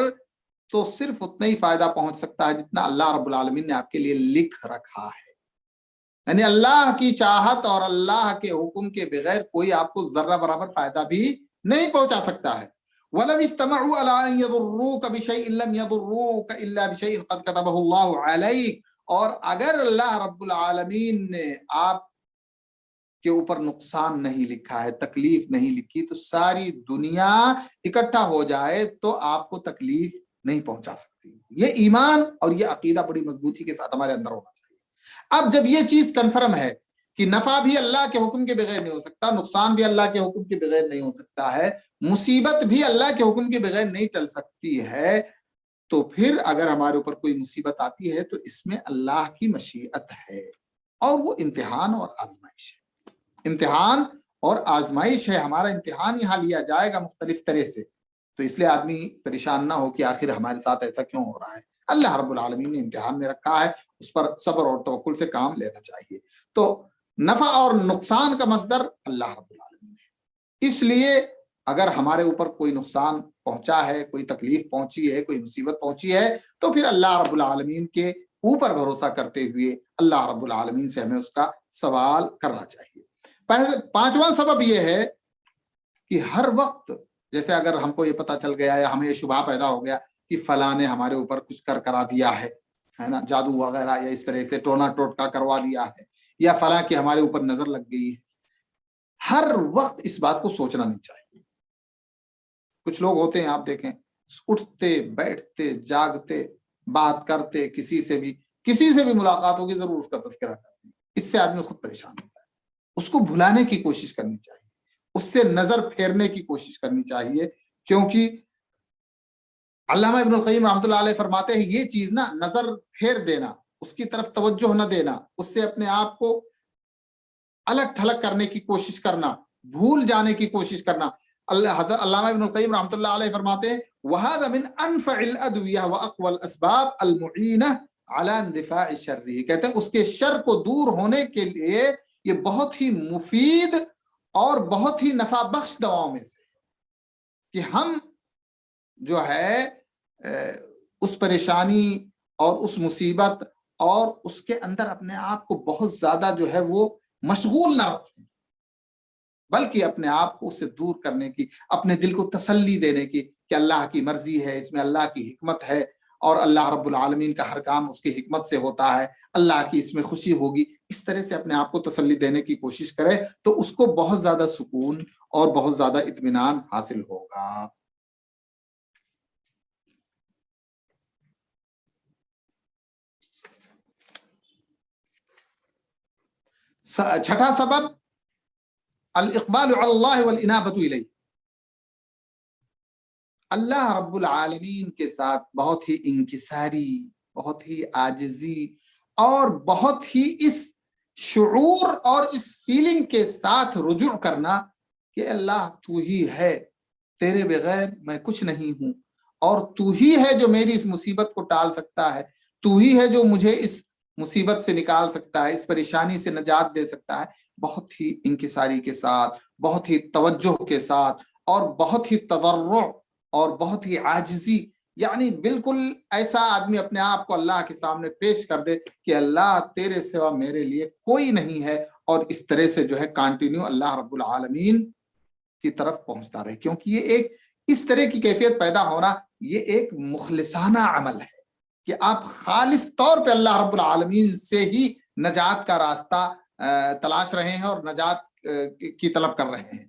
تو صرف اتنا ہی فائدہ پہنچ سکتا ہے جتنا اللہ رب العالمین نے آپ کے لیے لکھ رکھا ہے، یعنی اللہ کی چاہت اور اللہ کے حکم کے بغیر کوئی آپ کو ذرہ برابر فائدہ بھی نہیں پہنچا سکتا ہے۔ وَلَوِ اسْتَمَعُوا عَلَىٰ أَن يَضُرُّوكَ بِشَيْءٍ لَمْ يَضُرُّوكَ إِلَّا بِشَيْءٍ قَدْ كَتَبَهُ اللَّهُ عَلَيْكَ، اور اگر اللہ رب العالمین نے آپ کے اوپر نقصان نہیں لکھا ہے، تکلیف نہیں لکھی، تو ساری دنیا اکٹھا ہو جائے تو آپ کو تکلیف نہیں پہنچا سکتی۔ یہ ایمان اور یہ عقیدہ بڑی مضبوطی کے ساتھ ہمارے اندر ہونا چاہیے۔ اب جب یہ چیز کنفرم ہے کہ نفع بھی اللہ کے حکم کے بغیر نہیں ہو سکتا، نقصان بھی اللہ کے حکم کے بغیر نہیں ہو سکتا ہے، مصیبت بھی اللہ کے حکم کے بغیر نہیں ٹل سکتی ہے، تو پھر اگر ہمارے اوپر کوئی مصیبت آتی ہے تو اس میں اللہ کی مشیت ہے، اور وہ امتحان اور آزمائش ہے، امتحان اور آزمائش ہے۔ ہمارا امتحان یہاں لیا جائے گا مختلف طرح سے، تو اس لیے آدمی پریشان نہ ہو کہ آخر ہمارے ساتھ ایسا کیوں ہو رہا ہے. اللہ رب العالمین نے امتحان میں رکھا ہے, اس پر صبر اور توکل سے کام لینا چاہیے. تو نفع اور نقصان کا مصدر اللہ رب العالمین ہے. اس لیے اگر ہمارے اوپر کوئی نقصان پہنچا ہے, کوئی تکلیف پہنچی ہے, کوئی مصیبت پہنچی ہے, تو پھر اللہ رب العالمین کے اوپر بھروسہ کرتے ہوئے اللہ رب العالمین سے ہمیں اس کا سوال کرنا چاہیے. پانچواں سبب یہ ہے کہ ہر وقت, جیسے اگر ہم کو یہ پتہ چل گیا یا ہمیں یہ شبہ پیدا ہو گیا کہ فلاں نے ہمارے اوپر کچھ کرا دیا ہے نا, جادو وغیرہ یا اس طرح سے ٹونا ٹوٹکا کروا دیا ہے, یا فلاں کی ہمارے اوپر نظر لگ گئی ہے, ہر وقت اس بات کو سوچنا نہیں چاہیے. کچھ لوگ ہوتے ہیں, آپ دیکھیں, اٹھتے بیٹھتے جاگتے بات کرتے, کسی سے بھی ملاقات ہوگی ضرور اس کا تذکرہ کرتے ہیں. اس سے آدمی خود پریشان ہوتا ہے. اس کو بھلانے کی کوشش کرنی چاہیے, اس سے نظر پھیرنے کی کوشش کرنی چاہیے, کیونکہ علامہ ابن القیم رحمۃ اللہ علیہ فرماتے ہیں یہ چیز نا, نظر پھیر دینا, اس کی طرف توجہ نہ دینا, اس سے اپنے آپ کو الگ تھلگ کرنے کی کوشش کرنا, بھول جانے کی کوشش کرنا. حضرت علامہ ابن القیم رحمۃ اللہ علیہ فرماتے ہیں وَهَذَا مِنْ أَنْفَعِ الْأَدْوِيَةِ وَأَقْوَى الْأَسْبَابِ الْمُعِينَةِ عَلَى اندفاع شَرِّهِ. کہتے ہیں اس کے شر کو دور ہونے کے لیے یہ بہت ہی مفید اور بہت ہی نفع بخش دواؤں میں سے کہ ہم جو ہے اس پریشانی اور اس مصیبت اور اس کے اندر اپنے آپ کو بہت زیادہ جو ہے وہ مشغول نہ رکھیں, بلکہ اپنے آپ کو اس سے دور کرنے کی, اپنے دل کو تسلی دینے کی کہ اللہ کی مرضی ہے, اس میں اللہ کی حکمت ہے, اور اللہ رب العالمین کا ہر کام اس کی حکمت سے ہوتا ہے, اللہ کی اس میں خوشی ہوگی. اس طرح سے اپنے آپ کو تسلی دینے کی کوشش کرے تو اس کو بہت زیادہ سکون اور بہت زیادہ اطمینان حاصل ہوگا. چھٹا سبب الاقبال علی اللہ والانابۃ الیہ. اللہ رب العالمین کے ساتھ بہت ہی انکساری, بہت ہی عاجزی اور بہت ہی اس شعور اور اس فیلنگ کے ساتھ رجوع کرنا کہ اللہ تو ہی ہے, تیرے بغیر میں کچھ نہیں ہوں, اور تو ہی ہے جو میری اس مصیبت کو ٹال سکتا ہے, تو ہی ہے جو مجھے اس مصیبت سے نکال سکتا ہے, اس پریشانی سے نجات دے سکتا ہے. بہت ہی انکساری کے ساتھ, بہت ہی توجہ کے ساتھ, اور بہت ہی تضرع اور بہت ہی عاجزی, یعنی بالکل ایسا آدمی اپنے آپ کو اللہ کے سامنے پیش کر دے کہ اللہ تیرے سوا میرے لیے کوئی نہیں ہے, اور اس طرح سے جو ہے کانٹینیو اللہ رب العالمین کی طرف پہنچتا رہے. کیونکہ یہ ایک اس طرح کی کیفیت پیدا ہونا, یہ ایک مخلصانہ عمل ہے کہ آپ خالص طور پہ اللہ رب العالمین سے ہی نجات کا راستہ تلاش رہے ہیں اور نجات کی طلب کر رہے ہیں.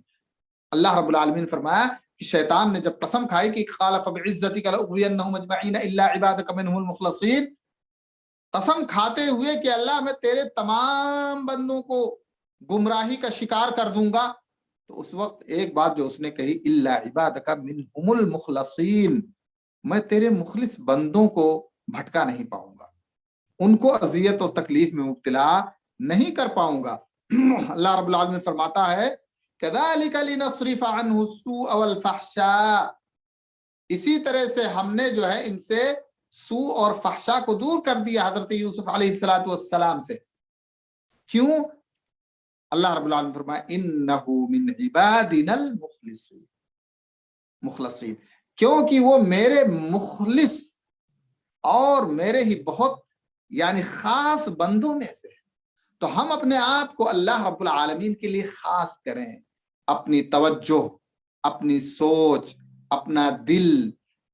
اللہ رب العالمین فرمایا کہ شیطان نے جب قسم کھائی کہ قال فبعزتک لاغوینہم اجمعین الا عبادک منهم المخلصین, قسم کھاتے ہوئے کہ اللہ میں تیرے تمام بندوں کو گمراہی کا شکار کر دوں گا, تو اس وقت ایک بات جو اس نے کہی الا عبادک منهم المخلصین, میں تیرے مخلص بندوں کو بھٹکا نہیں پاؤں گا, ان کو اذیت اور تکلیف میں مبتلا نہیں کر پاؤں گا. اللہ رب العالمین فرماتا ہے كذلك لنصرف عنه السوء والفحشاء, اسی طرح سے ہم نے جو ہے ان سے سوء اور فحشا کو دور کر دیا حضرت یوسف علیہ الصلوۃ والسلام سے. کیوں؟ اللہ رب العالمین فرمایا انه من عبادنا المخلصین, کیونکہ وہ میرے مخلص اور میرے ہی بہت یعنی خاص بندوں میں سے. تو ہم اپنے آپ کو اللہ رب العالمین کے لیے خاص کریں, اپنی توجہ, اپنی سوچ, اپنا دل,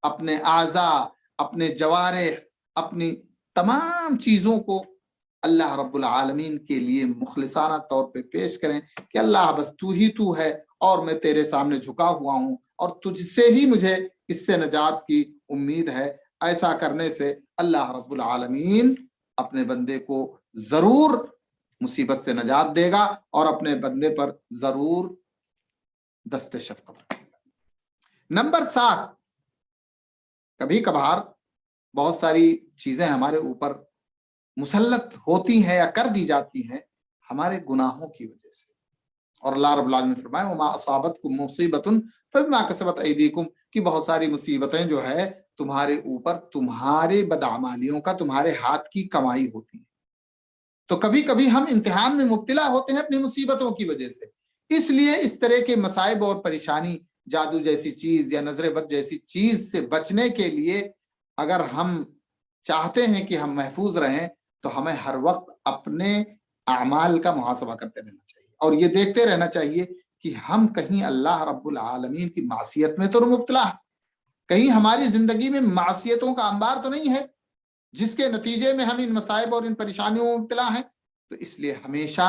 اپنے اعضاء, اپنے جوارح, اپنی تمام چیزوں کو اللہ رب العالمین کے لیے مخلصانہ طور پہ پیش کریں کہ اللہ بس تو ہی تو ہے, اور میں تیرے سامنے جھکا ہوا ہوں, اور تجھ سے ہی مجھے اس سے نجات کی امید ہے. ایسا کرنے سے اللہ رب العالمین اپنے بندے کو ضرور مصیبت سے نجات دے گا اور اپنے بندے پر ضرور دست شفقت رکھے گا. نمبر 7, کبھی کبھار بہت ساری چیزیں ہمارے اوپر مسلط ہوتی ہیں یا کر دی جاتی ہیں ہمارے گناہوں کی وجہ سے. اور اللہ رب العالمین نے فرمایا وما اصابتکم مصیبۃ فبما کسبت ایدیکم، کہ بہت ساری مصیبتیں جو ہے تمہارے اوپر تمہارے بدعمالیوں کا، تمہارے ہاتھ کی کمائی ہوتی ہے۔ تو کبھی کبھی ہم امتحان میں مبتلا ہوتے ہیں اپنی مصیبتوں کی وجہ سے، اس لیے اس طرح کے مصائب اور پریشانی، جادو جیسی چیز یا نظر بد جیسی چیز سے بچنے کے لیے اگر ہم چاہتے ہیں کہ ہم محفوظ رہیں تو ہمیں ہر وقت اپنے اعمال کا محاسبہ کرتے رہنا چاہیے، اور یہ دیکھتے رہنا چاہیے کہ ہم کہیں اللہ رب العالمین کی معصیت میں تو مبتلا ہے، کہیں ہماری زندگی میں معصیتوں کا انبار تو نہیں ہے جس کے نتیجے میں ہم ان مصائب اور ان پریشانیوں میں مبتلا ہیں۔ تو اس لیے ہمیشہ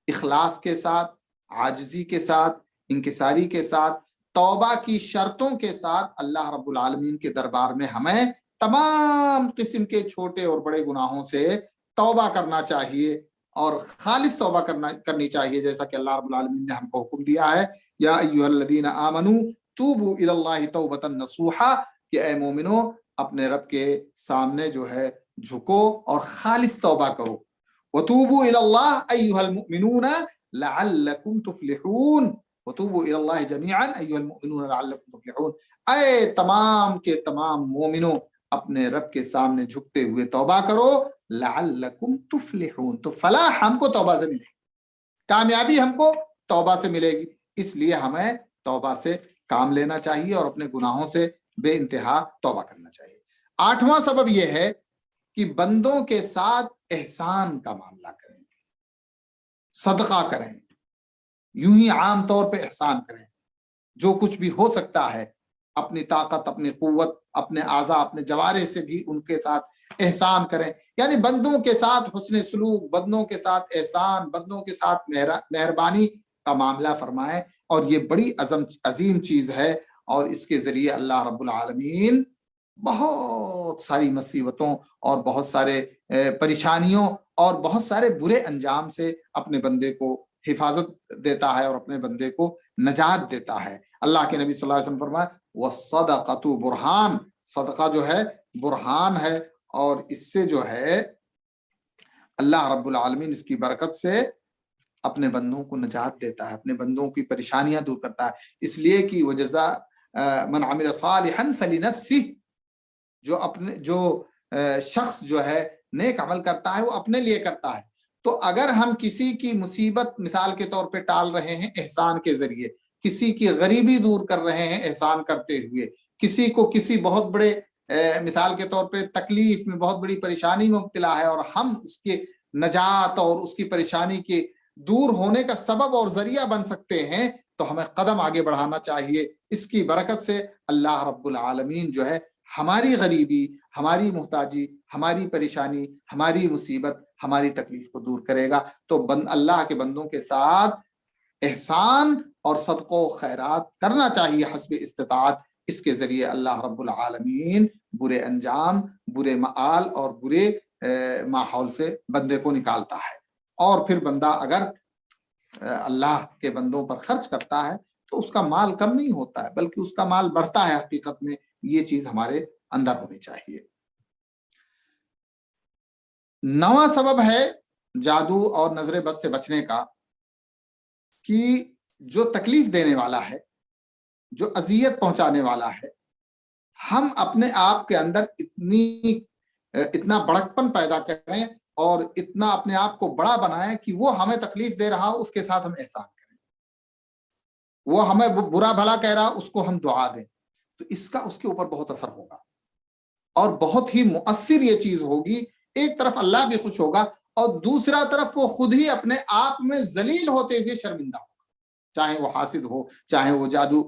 اخلاص کے ساتھ، عاجزی کے ساتھ، انکساری کے ساتھ، توبہ کی شرطوں کے ساتھ اللہ رب العالمین کے دربار میں ہمیں تمام قسم کے چھوٹے اور بڑے گناہوں سے توبہ کرنا چاہیے، اور خالص توبہ کرنی چاہیے، جیسا کہ اللہ رب العالمین نے ہم کو حکم دیا ہے یا ایھا الذین آمنوا توبوا الی اللہ توبۃ نصوحا، کہ اے مومنو اپنے رب کے سامنے جو ہے جھکو اور خالص توبہ کرو، وتوبوا الی اللہ ایھا المؤمنون لعلکم تفلحون، وتوبوا الی اللہ جميعا ایھا المؤمنون لعلکم تفلحون، اے تمام کے تمام مومنوں اپنے رب کے سامنے جھکتے ہوئے توبہ کرو، لعلکم تفلحون، تو فلاح ہم کو توبہ سے ملے گی، کامیابی ہم کو توبہ سے ملے گی، اس لیے ہمیں توبہ سے کام لینا چاہیے اور اپنے گناہوں سے بے انتہا توبہ کرنا چاہیے۔ 8واں سبب یہ ہے کہ بندوں کے ساتھ احسان کا معاملہ کریں، صدقہ کریں، یوں ہی عام طور پہ احسان کریں، جو کچھ بھی ہو سکتا ہے اپنی طاقت، اپنی قوت، اپنے اعضاء، اپنے جوارح سے بھی ان کے ساتھ احسان کریں، یعنی بندوں کے ساتھ حسن سلوک، بندوں کے ساتھ احسان، بندوں کے ساتھ مہربانی کا معاملہ فرمائیں، اور یہ بڑی عظیم چیز ہے، اور اس کے ذریعے اللہ رب العالمین بہت ساری مصیبتوں اور بہت سارے پریشانیوں اور بہت سارے برے انجام سے اپنے بندے کو حفاظت دیتا ہے اور اپنے بندے کو نجات دیتا ہے۔ اللہ کے نبی صلی اللہ علیہ وسلم فرمایا وَالصَّدَقَةُ برہان، صدقہ جو ہے برہان ہے، اور اس سے جو ہے اللہ رب العالمین اس کی برکت سے اپنے بندوں کو نجات دیتا ہے، اپنے بندوں کی پریشانیاں دور کرتا ہے، اس لیے کہ وجزا من عمل صالحا فلنفسه، جو شخص جو ہے نیک عمل کرتا ہے وہ اپنے لیے کرتا ہے، تو اگر ہم کسی کی مصیبت مثال کے طور پہ ٹال رہے ہیں احسان کے ذریعے، کسی کی غریبی دور کر رہے ہیں احسان کرتے ہوئے، کسی کو کسی بہت بڑے مثال کے طور پہ تکلیف میں، بہت بڑی پریشانی میں مبتلا ہے، اور ہم اس کے نجات اور اس کی پریشانی کے دور ہونے کا سبب اور ذریعہ بن سکتے ہیں، تو ہمیں قدم آگے بڑھانا چاہیے۔ اس کی برکت سے اللہ رب العالمین جو ہے ہماری غریبی، ہماری محتاجی، ہماری پریشانی، ہماری مصیبت، ہماری تکلیف کو دور کرے گا۔ تو اللہ کے بندوں کے ساتھ احسان اور صدقہ و خیرات کرنا چاہیے حسب استطاعت، اس کے ذریعے اللہ رب العالمین برے انجام، برے مآل اور برے ماحول سے بندے کو نکالتا ہے، اور پھر بندہ اگر اللہ کے بندوں پر خرچ کرتا ہے تو اس کا مال کم نہیں ہوتا ہے بلکہ اس کا مال بڑھتا ہے، حقیقت میں یہ چیز ہمارے اندر ہونی چاہیے۔ 9واں سبب ہے جادو اور نظر بد سے بچنے کا، کہ جو تکلیف دینے والا ہے، جو اذیت پہنچانے والا ہے، ہم اپنے آپ کے اندر اتنا بڑکپن پیدا کریں اور اتنا اپنے آپ کو بڑا بنائیں کہ وہ ہمیں تکلیف دے رہا اس کے ساتھ ہم احسان کریں، وہ ہمیں برا بھلا کہہ رہا اس کو ہم دعا دیں، تو اس کا اس کے اوپر بہت اثر ہوگا اور بہت ہی مؤثر یہ چیز ہوگی۔ ایک طرف اللہ بھی خوش ہوگا اور دوسرا طرف وہ خود ہی اپنے آپ میں ذلیل ہوتے ہوئے شرمندہ ہوگا، چاہے وہ حاسد ہو، چاہے وہ جادو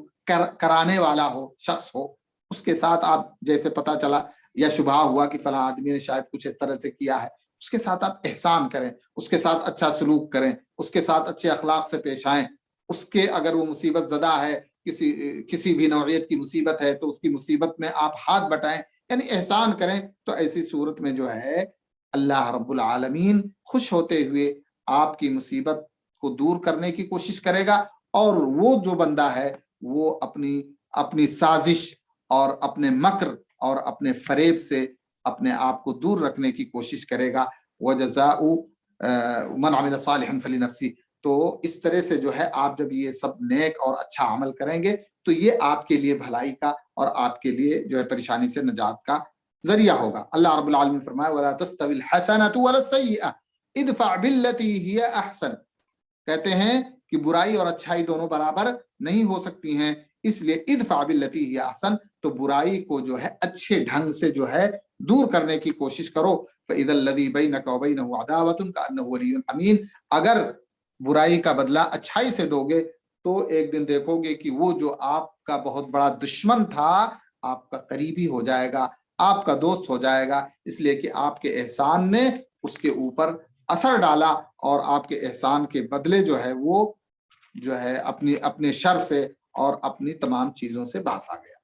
کرانے والا ہو، شخص ہو، اس کے ساتھ آپ جیسے پتا چلا یا شبہ ہوا کہ فلاں آدمی نے شاید کچھ اس طرح سے کیا ہے، اس کے ساتھ آپ احسان کریں، اس کے ساتھ اچھا سلوک کریں، اس کے ساتھ اچھے اخلاق سے پیش آئیں، اس کے اگر وہ مصیبت زدہ ہے، کسی بھی نوعیت کی مصیبت ہے تو اس کی مصیبت میں آپ ہاتھ بٹائیں، یعنی احسان کریں، تو ایسی صورت میں جو ہے اللہ رب العالمین خوش ہوتے ہوئے آپ کی مصیبت کو دور کرنے کی کوشش کرے گا، اور وہ جو بندہ ہے وہ اپنی سازش اور اپنے مکر اور اپنے فریب سے اپنے آپ کو دور رکھنے کی کوشش کرے گا۔ وَجَزَاءُ مَنْ عَمِلَ صَالِحًا فَلِنَفْسِهِ، تو اس طرح سے جو ہے آپ جب یہ سب نیک اور اچھا عمل کریں گے تو یہ آپ کے لیے بھلائی کا اور آپ کے لیے جو ہے پریشانی سے نجات کا ذریعہ ہوگا۔ اللہ رب العالمین فرمایا وَلَا تَسْتَوِي الْحَسَنَةُ وَلَا السَّيِّئَةُ ادْفَعْ بِالَّتِي هِيَ أَحْسَنُ، کہتے ہیں کہ برائی اور اچھائی دونوں برابر نہیں ہو سکتی ہیں، اس لیے ادفع باللتی ہی احسن، تو برائی کو جو ہے اچھے ڈھنگ سے جو ہے دور کرنے کی کوشش کرو۔ فَإِذَا الَّذِي بَيْنَكَ وَبَيْنَهُ عَدَاوَةٌ كَأَنَّهُ وَلِيٌّ حَمِيمٌ، اگر برائی کا بدلہ اچھائی سے دو گے تو ایک دن دیکھو گے کہ وہ جو آپ کا بہت بڑا دشمن تھا آپ کا قریبی ہو جائے گا، آپ کا دوست ہو جائے گا، اس لیے کہ آپ کے احسان نے اس کے اوپر اثر ڈالا اور آپ کے احسان کے بدلے جو ہے وہ جو ہے اپنے شر سے اور اپنی تمام چیزوں سے باز آ گیا۔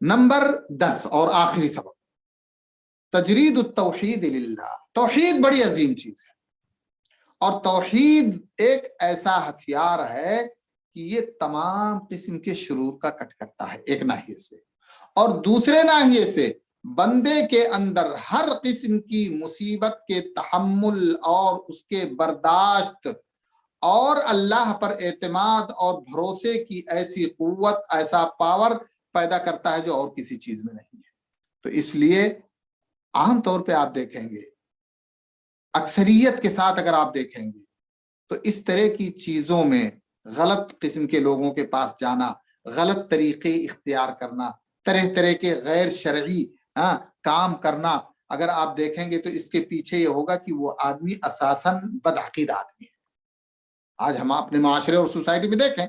نمبر 10 اور آخری سبب، تجرید التوحید للہ۔ توحید بڑی عظیم چیز ہے اور توحید ایک ایسا ہتھیار ہے کہ یہ تمام قسم کے شرور کا کٹ کرتا ہے ایک ناحیے سے، اور دوسرے ناحیے سے بندے کے اندر ہر قسم کی مصیبت کے تحمل اور اس کے برداشت اور اللہ پر اعتماد اور بھروسے کی ایسی قوت، ایسا پاور پیدا کرتا ہے جو اور کسی چیز میں نہیں ہے۔ تو اس لیے عام طور پہ آپ دیکھیں گے، اکثریت کے ساتھ اگر آپ دیکھیں گے تو اس طرح کی چیزوں میں غلط قسم کے لوگوں کے پاس جانا، غلط طریقے اختیار کرنا، طرح طرح کے غیر شرعی کام کرنا، اگر آپ دیکھیں گے تو اس کے پیچھے یہ ہوگا کہ وہ آدمی اساساً بدعقید آدمی ہے۔ آج ہم اپنے معاشرے اور سوسائٹی میں دیکھیں،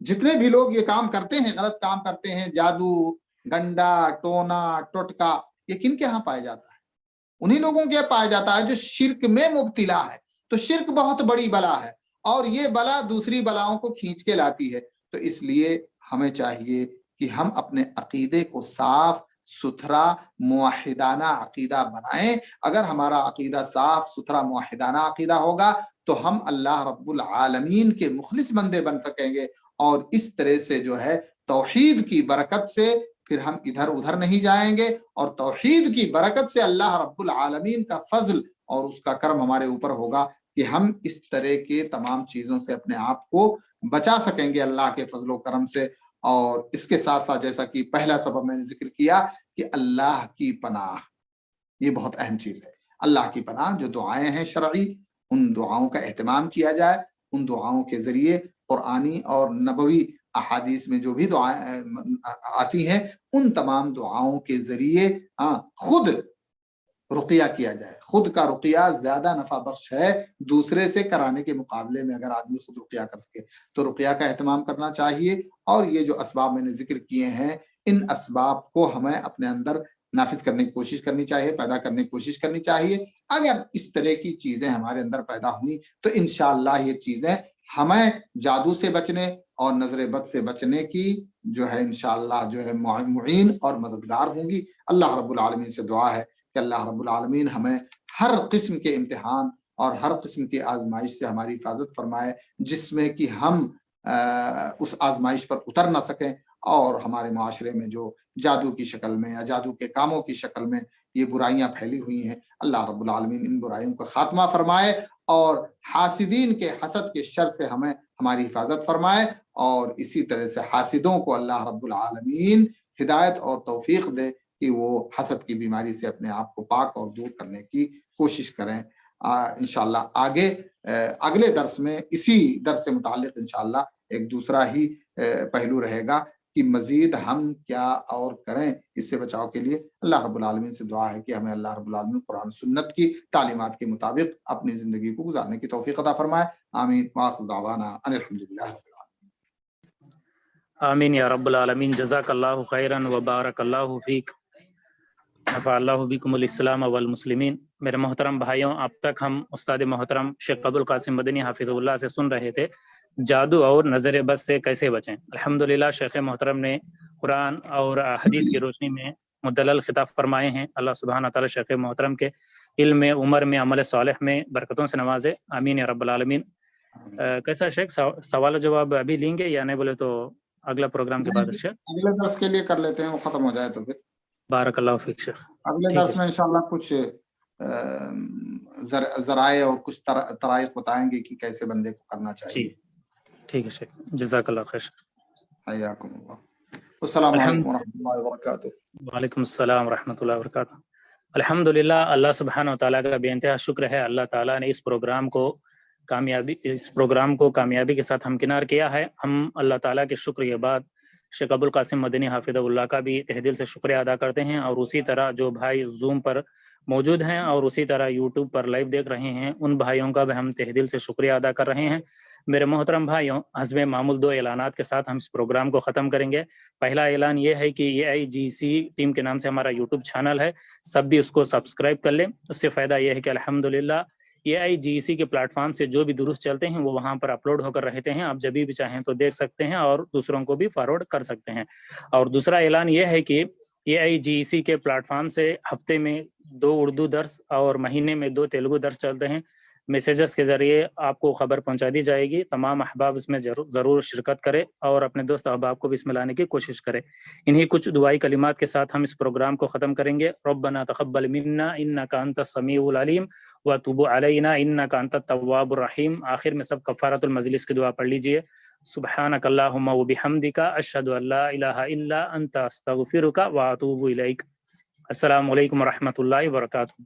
جتنے بھی لوگ یہ کام کرتے ہیں، غلط کام کرتے ہیں، جادو، گنڈا، ٹونا، ٹوٹکا، یہ کن کے ہاں پایا جاتا ہے؟ انہی لوگوں کے پایا جاتا ہے جو شرک میں مبتلا ہے۔ تو شرک بہت بڑی بلا ہے اور یہ بلا دوسری بلاؤں کو کھینچ کے لاتی ہے۔ تو اس لیے ہمیں چاہیے کہ ہم اپنے عقیدے کو صاف ستھرا موحدانہ عقیدہ بنائیں۔ اگر ہمارا عقیدہ صاف ستھرا موحدانہ عقیدہ ہوگا تو ہم اللہ رب العالمین کے مخلص بندے بن سکیں گے، اور اس طرح سے جو ہے توحید کی برکت سے پھر ہم ادھر ادھر نہیں جائیں گے، اور توحید کی برکت سے اللہ رب العالمین کا فضل اور اس کا کرم ہمارے اوپر ہوگا کہ ہم اس طرح کے تمام چیزوں سے اپنے آپ کو بچا سکیں گے اللہ کے فضل و کرم سے۔ اور اس کے ساتھ ساتھ جیسا کہ پہلا سبب میں نے ذکر کیا کہ اللہ کی پناہ، یہ بہت اہم چیز ہے۔ اللہ کی پناہ، جو دعائیں ہیں شرعی، ان دعاؤں کا اہتمام کیا جائے، ان دعاؤں کے ذریعے قرآنی اور نبوی احادیث میں جو بھی دعائیں آتی ہیں ان تمام دعاؤں کے ذریعے خود رقیہ کیا جائے۔ خود کا رقیہ زیادہ نفع بخش ہے دوسرے سے کرانے کے مقابلے میں۔ اگر آدمی خود رقیہ کر سکے تو رقیہ کا اہتمام کرنا چاہیے، اور یہ جو اسباب میں نے ذکر کیے ہیں ان اسباب کو ہمیں اپنے اندر نافذ کرنے کی کوشش کرنی چاہیے، پیدا کرنے کی کوشش کرنی چاہیے۔ اگر اس طرح کی چیزیں ہمارے اندر پیدا ہوئی تو انشاءاللہ یہ چیزیں ہمیں جادو سے بچنے اور نظر بد سے بچنے کی جو ہے انشاءاللہ جو ہے معین اور مددگار ہوں گی۔ اللہ رب العالمین سے دعا ہے کہ اللہ رب العالمین ہمیں ہر قسم کے امتحان اور ہر قسم کی آزمائش سے ہماری حفاظت فرمائے، جس میں کہ ہم اس آزمائش پر اتر نہ سکیں، اور ہمارے معاشرے میں جو جادو کی شکل میں یا جادو کے کاموں کی شکل میں یہ برائیاں پھیلی ہوئی ہیں، اللہ رب العالمین ان برائیوں کا خاتمہ فرمائے اور حاسدین کے حسد کے شر سے ہمیں ہماری حفاظت فرمائے، اور اسی طرح سے حاسدوں کو اللہ رب العالمین ہدایت اور توفیق دے کہ وہ حسد کی بیماری سے اپنے آپ کو پاک اور دور کرنے کی کوشش کریں۔ انشاءاللہ آگے اگلے درس میں اسی درس سے متعلق انشاءاللہ ایک دوسرا ہی پہلو رہے گا کہ مزید ہم کیا اور کریں اس سے بچاؤ کے لیے۔ اللہ رب العالمین سے دعا ہے کہ ہمیں اللہ رب العالمین قرآن سنت کی تعلیمات کے مطابق اپنی زندگی کو گزارنے کی توفیق عطا فرمائے۔ آمین وآخر دعوانا ان الحمدللہ رب العالمین۔ آمین یا رب العالمین۔ جزاک اللہ خیرا وبارک اللہ فیک، نفع اللہ بکم الاسلام والمسلمین۔ میرے محترم بھائیوں، اب تک ہم استاد محترم شیخ ابوالقاسم مدنی حافظ اللہ سے سن رہے تھے جادو اور نظر بد سے کیسے بچیں۔ الحمدللہ شیخ محترم نے قرآن اور حدیث کی روشنی میں مدلل خطاب فرمائے ہیں۔ اللہ سبحانہ تعالی شیخ محترم کے علم میں، عمر میں، عمل صالح میں برکتوں سے نوازے۔ آمین یا رب العالمین۔ کیسا شیخ، سوال و جواب ابھی لیں گے یا نہیں بولے تو اگلا پروگرام کے بعد؟ شیخ اگلے درس کے لیے کر لیتے ہیں، وہ ختم ہو جائے تو پھر بارک اللہ فیک شیخ۔ اگلے درس میں انشاءاللہ کچھ ذرائع اور کچھ طرائق بتائیں گے کہ کیسے بندے کو کرنا چاہیے؟ ٹھیک ہے شیخ، جزاک اللہ خیر۔ حیاکم اللہ۔ السلام علیکم ورحمۃ اللہ وبرکاتہ۔ وعلیکم السلام ورحمۃ اللہ وبرکاتہ۔ الحمدللہ، اللہ سبحانہ و تعالیٰ کا بے انتہا شکر ہے، اللہ تعالیٰ نے اس پروگرام کو کامیابی کے ساتھ ہمکنار کیا ہے۔ ہم اللہ تعالیٰ کے شکر کے بعد شیخ ابوالقاسم مدنی حافظہ اللہ کا بھی تہ دل سے شکریہ ادا کرتے ہیں، اور اسی طرح جو بھائی زوم پر موجود ہیں اور اسی طرح یوٹیوب پر لائیو دیکھ رہے ہیں، ان بھائیوں کا بھی ہم تہ دل سے شکریہ ادا کر رہے ہیں۔ میرے محترم بھائیوں، حسب معمول 2 اعلانات کے ساتھ ہم اس پروگرام کو ختم کریں گے۔ پہلا اعلان یہ ہے کہ AIGC ٹیم کے نام سے ہمارا یوٹیوب چینل ہے، سب بھی اس کو سبسکرائب کر لیں۔ اس سے فائدہ یہ ہے کہ الحمدللہ AIGC کے پلیٹ فارم سے جو بھی درست چلتے ہیں وہ وہاں پر اپلوڈ ہو کر رہتے ہیں، آپ جب بھی چاہیں تو دیکھ سکتے ہیں اور دوسروں کو بھی فارورڈ کر سکتے ہیں۔ اور دوسرا اعلان یہ ہے کہ AIGC کے پلیٹ فارم سے ہفتے میں 2 اردو درس اور مہینے میں 2 تیلگو درس چلتے ہیں۔ میسیجز کے ذریعے آپ کو خبر پہنچا دی جائے گی۔ تمام احباب اس میں ضرور شرکت کرے اور اپنے دوست احباب کو بھی اس میں لانے کی کوشش کرے۔ انہی کچھ دعائی کلمات کے ساتھ ہم اس پروگرام کو ختم کریں گے۔ ربنا تقبل منا انک انت السمیع العلیم وتب علینا انک انت التواب الرحیم۔ آخر میں سب کفارۃ المجلس کی دعا پڑھ لیجئے۔ سبحانک اللہم وبحمدک اشہد ان لا الہ الا انت استغفرک واتوب الیک۔ السلام علیکم ورحمۃ اللہ وبرکاتہ۔